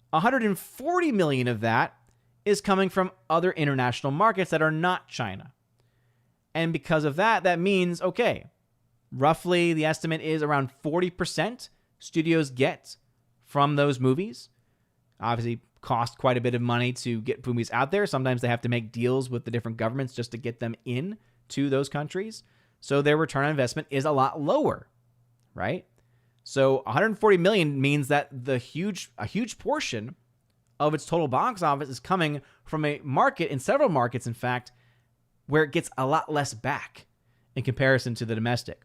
140 million of that is coming from other international markets that are not China. And because of that, that means, okay, roughly the estimate is around 40% studios get from those movies. Obviously, cost quite a bit of money to get movies out there. Sometimes they have to make deals with the different governments just to get them in to those countries. So their return on investment is a lot lower, right? So 140 million means that a huge portion of its total box office is coming from a market, in several markets, in fact, where it gets a lot less back in comparison to the domestic.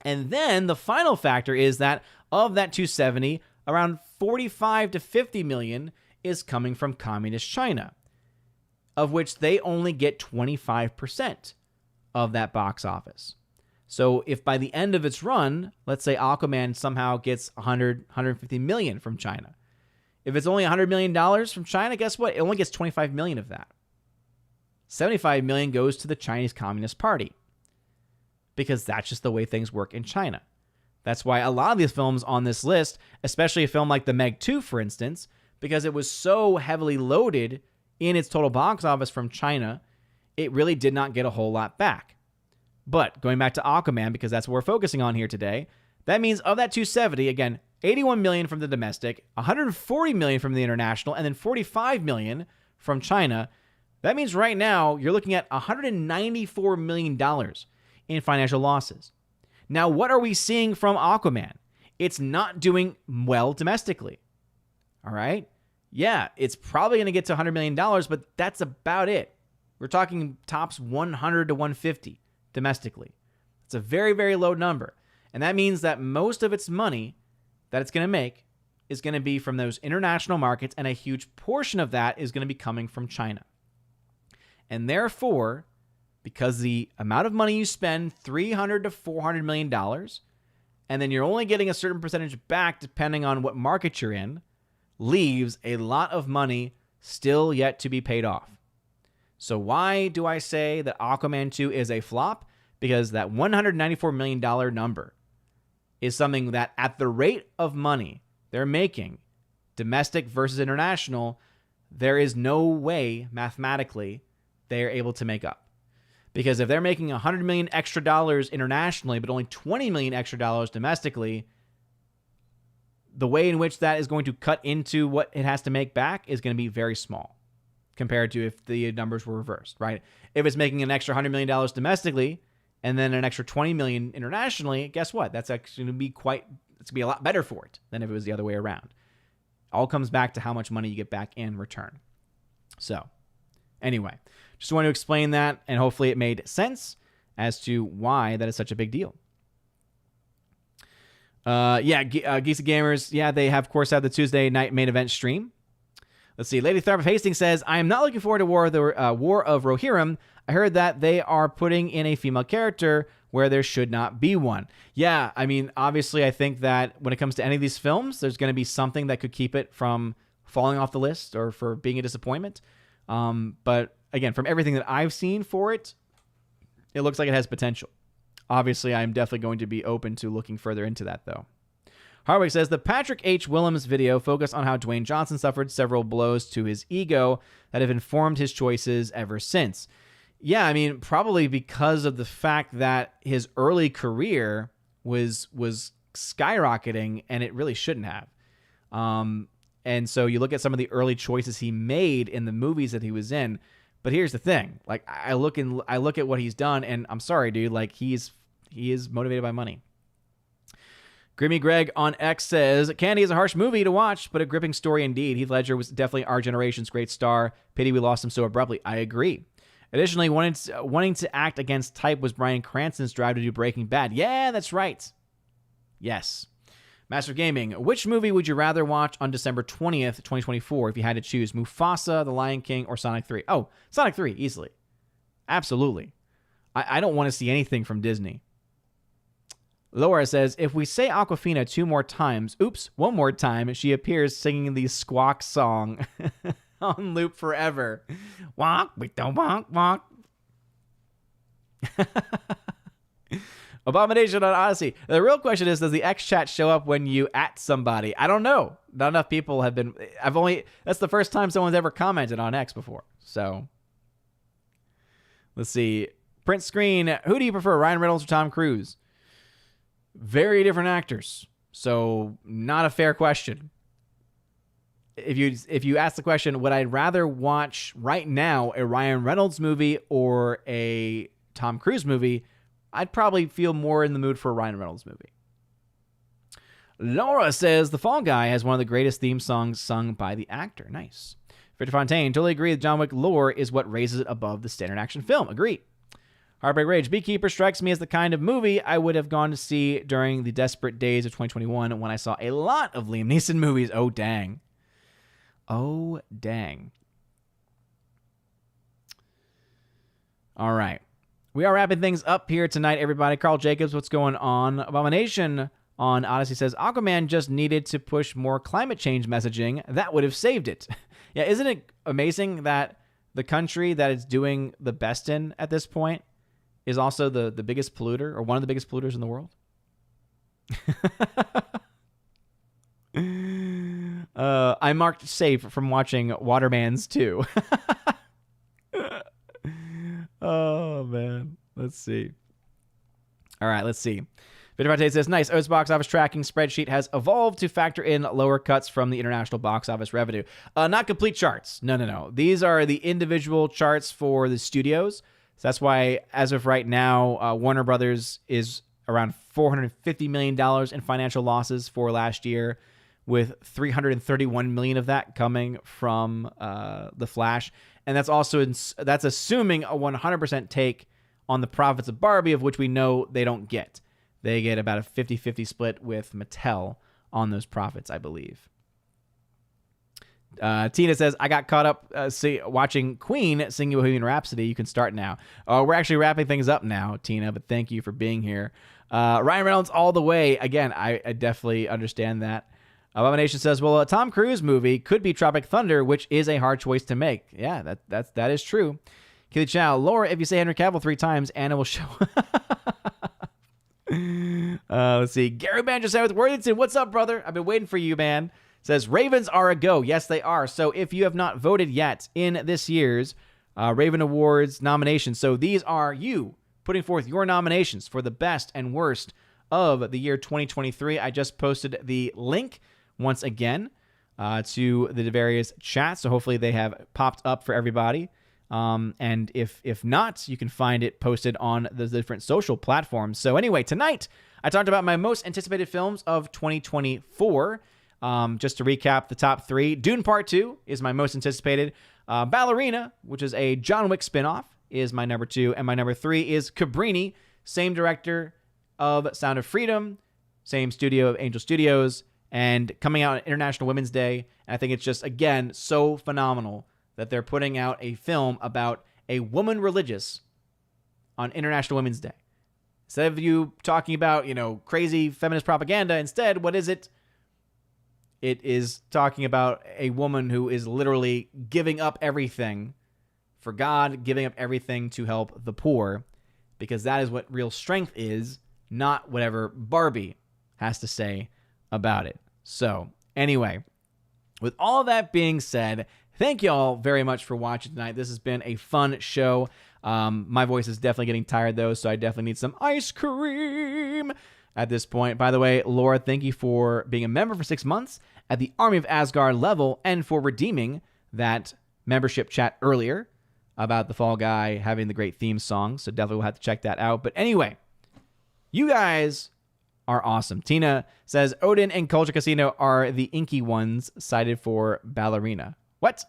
And then the final factor is that of that 270, around 45 to 50 million is coming from communist China, of which they only get 25% of that box office. So if by the end of its run, let's say Aquaman somehow gets 150 million from China. If it's only $100 million from China, guess what? It only gets 25 million of that. 75 million goes to the Chinese Communist Party, because that's just the way things work in China. That's why a lot of these films on this list, especially a film like The Meg 2, for instance, because it was so heavily loaded in its total box office from China, it really did not get a whole lot back. But going back to Aquaman, because that's what we're focusing on here today, that means of that 270, again, 81 million from the domestic, 140 million from the international, and then 45 million from China. That means right now you're looking at $194 million in financial losses. Now, what are we seeing from Aquaman? It's not doing well domestically. All right? Yeah, it's probably going to get to $100 million, but that's about it. We're talking tops 100 to 150 domestically. It's a very, very low number. And that means that most of its money that it's going to make is going to be from those international markets, and a huge portion of that is going to be coming from China. And therefore, because the amount of money you spend, $300 to $400 million, and then you're only getting a certain percentage back depending on what market you're in, leaves a lot of money still yet to be paid off. So why do I say that Aquaman 2 is a flop? Because that $194 million number is something that at the rate of money they're making, domestic versus international, there is no way mathematically they are able to make up. Because if they're making $100 million extra dollars internationally, but only $20 million extra dollars domestically, the way in which that is going to cut into what it has to make back is going to be very small compared to if the numbers were reversed, right? If it's making an extra $100 million domestically and then an extra $20 million internationally, guess what? That's actually going to be it's going to be a lot better for it than if it was the other way around. All comes back to how much money you get back in return. So, anyway, just want to explain that, and hopefully it made sense as to why that is such a big deal. Geesa Gamers, they of course have the Tuesday night main event stream. Let's see. Lady Tharp of Hastings says, I am not looking forward to War of Rohirrim. I heard that they are putting in a female character where there should not be one. Yeah, I mean, obviously, I think that when it comes to any of these films, there's going to be something that could keep it from falling off the list or for being a disappointment. But again, from everything that I've seen for it, it looks like it has potential. Obviously, I'm definitely going to be open to looking further into that, though. Hardwick says, the Patrick H. Willems video focused on how Dwayne Johnson suffered several blows to his ego that have informed his choices ever since. Yeah, I mean, probably because of the fact that his early career was skyrocketing, and it really shouldn't have. And so you look at some of the early choices he made in the movies that he was in. But here's the thing: like I look at what he's done, and I'm sorry, dude. Like he is motivated by money. Grimmy Greg on X says, Candy is a harsh movie to watch, but a gripping story indeed. Heath Ledger was definitely our generation's great star. Pity we lost him so abruptly. I agree. Additionally, wanting to act against type was Bryan Cranston's drive to do Breaking Bad. Yeah, that's right. Yes. Master Gaming, which movie would you rather watch on December 20th, 2024 if you had to choose Mufasa, The Lion King, or Sonic 3? Oh, Sonic 3, easily. Absolutely. I don't want to see anything from Disney. Laura says, if we say Aquafina one more time, she appears singing the Squawk song on loop forever. Walk, we don't walk. Abomination on Odyssey. The real question is, does the X chat show up when you at somebody? I don't know. Not enough people have been. That's the first time someone's ever commented on X before. So, let's see. Print screen. Who do you prefer, Ryan Reynolds or Tom Cruise? Very different actors. So, not a fair question. If you ask the question, would I rather watch right now a Ryan Reynolds movie or a Tom Cruise movie, I'd probably feel more in the mood for a Ryan Reynolds movie. Laura says, The Fall Guy has one of the greatest theme songs sung by the actor. Nice. Victor Fontaine, totally agree that John Wick lore is what raises it above the standard action film. Agree. Heartbreak Rage. Beekeeper strikes me as the kind of movie I would have gone to see during the desperate days of 2021 when I saw a lot of Liam Neeson movies. Oh, dang. Oh, dang. All right. We are wrapping things up here tonight, everybody. Carl Jacobs, what's going on? Abomination on Odyssey says, Aquaman just needed to push more climate change messaging. That would have saved it. Yeah, isn't it amazing that the country that it's doing the best in at this point is also the biggest polluter, or one of the biggest polluters in the world? I marked safe from watching Watermans 2. Oh, man. Let's see. All right, let's see. Vidivate says, nice. O's box office tracking spreadsheet has evolved to factor in lower cuts from the international box office revenue. Not complete charts. No. These are the individual charts for the studios. So that's why, as of right now, Warner Brothers is around $450 million in financial losses for last year, with $331 million of that coming from The Flash. And that's also that's assuming a 100% take on the profits of Barbie, of which we know they don't get. They get about a 50-50 split with Mattel on those profits, I believe. Tina says, I got caught up watching Queen sing Bohemian Rhapsody. You can start now. We're actually wrapping things up now, Tina, but thank you for being here. Ryan Reynolds all the way. Again, I definitely understand that. Abomination says, well, a Tom Cruise movie could be Tropic Thunder, which is a hard choice to make. Yeah, that is true. Keely Chow, Laura, if you say Henry Cavill 3 times, Anna will show. Let's see. Gary Banjo said with Worthington, what's up, brother? I've been waiting for you, man. Says, Ravens are a go. Yes, they are. So if you have not voted yet in this year's Raven Awards nominations, so these are you putting forth your nominations for the best and worst of the year 2023. I just posted the link once again to the various chats, so hopefully they have popped up for everybody. And if not, you can find it posted on the different social platforms. So anyway, tonight I talked about my most anticipated films of 2024. Just to recap the top 3, Dune Part 2 is my most anticipated. Ballerina, which is a John Wick spinoff, is my number 2. And my number 3 is Cabrini, same director of Sound of Freedom, same studio of Angel Studios, and coming out on International Women's Day. And I think it's just, again, so phenomenal that they're putting out a film about a woman religious on International Women's Day. Instead of you talking about, crazy feminist propaganda, instead, what is it? It is talking about a woman who is literally giving up everything for God, giving up everything to help the poor, because that is what real strength is, not whatever Barbie has to say about it. So, anyway, with all that being said, thank you all very much for watching tonight. This has been a fun show. My voice is definitely getting tired, though, so I definitely need some ice cream at this point. By the way, Laura, thank you for being a member for 6 months at the Army of Asgard level and for redeeming that membership chat earlier about the Fall Guy having the great theme song, so definitely we'll have to check that out. But anyway, you guys are awesome. Tina says, Odin and Culture Casino are the inky ones cited for Ballerina. What?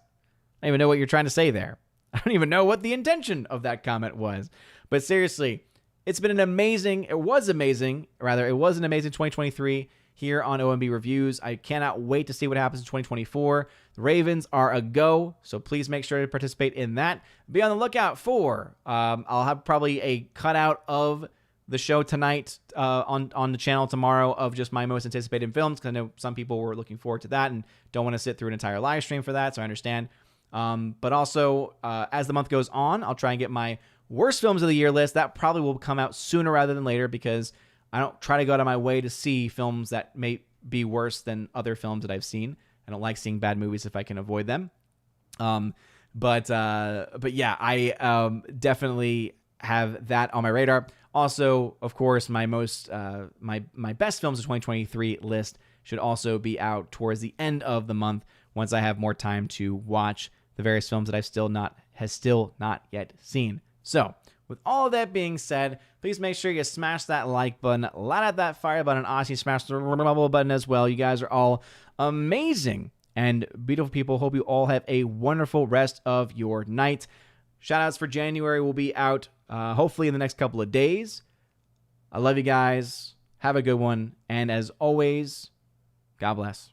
I don't even know what you're trying to say there. I don't even know what the intention of that comment was. But seriously, it was an amazing 2023 here on OMB Reviews. I cannot wait to see what happens in 2024. The Ravens are a go, so please make sure to participate in that. Be on the lookout for, I'll have probably a cutout of the show tonight on the channel tomorrow of just my most anticipated films, because I know some people were looking forward to that and don't want to sit through an entire live stream for that, so I understand. But also, as the month goes on, I'll try and get my worst films of the year list. That probably will come out sooner rather than later, because I don't try to go out of my way to see films that may be worse than other films that I've seen. I don't like seeing bad movies if I can avoid them. But yeah, I definitely have that on my radar. Also, of course, my most my best films of 2023 list should also be out towards the end of the month once I have more time to watch the various films that I've still not yet seen. So, with all of that being said, please make sure you smash that like button, light up that fire button, honestly smash the button as well. You guys are all amazing and beautiful people. Hope you all have a wonderful rest of your night. Shoutouts for January will be out hopefully in the next couple of days. I love you guys. Have a good one. And as always, God bless.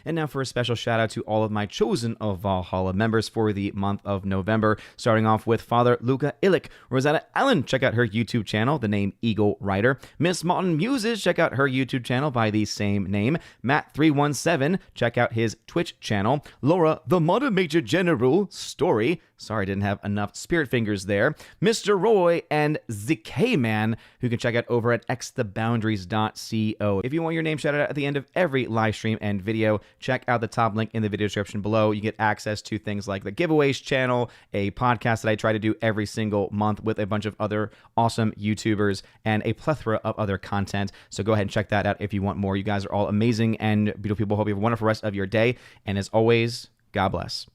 And now for a special shout out to all of my Chosen of Valhalla members for the month of November, starting off with Father Luca Illich, Rosetta Allen, check out her YouTube channel, the name Eagle Rider. Miss Martin Muses, check out her YouTube channel by the same name. Matt317, check out his Twitch channel. Laura, the Modern Major General Story, sorry, I didn't have enough spirit fingers there. Mr. Roy and ZK-Man, who you can check out over at xtheboundaries.co. If you want your name shouted out at the end of every live stream and video, check out the top link in the video description below. You get access to things like the giveaways channel, a podcast that I try to do every single month with a bunch of other awesome YouTubers, and a plethora of other content. So go ahead and check that out if you want more. You guys are all amazing and beautiful people. Hope you have a wonderful rest of your day. And as always, God bless.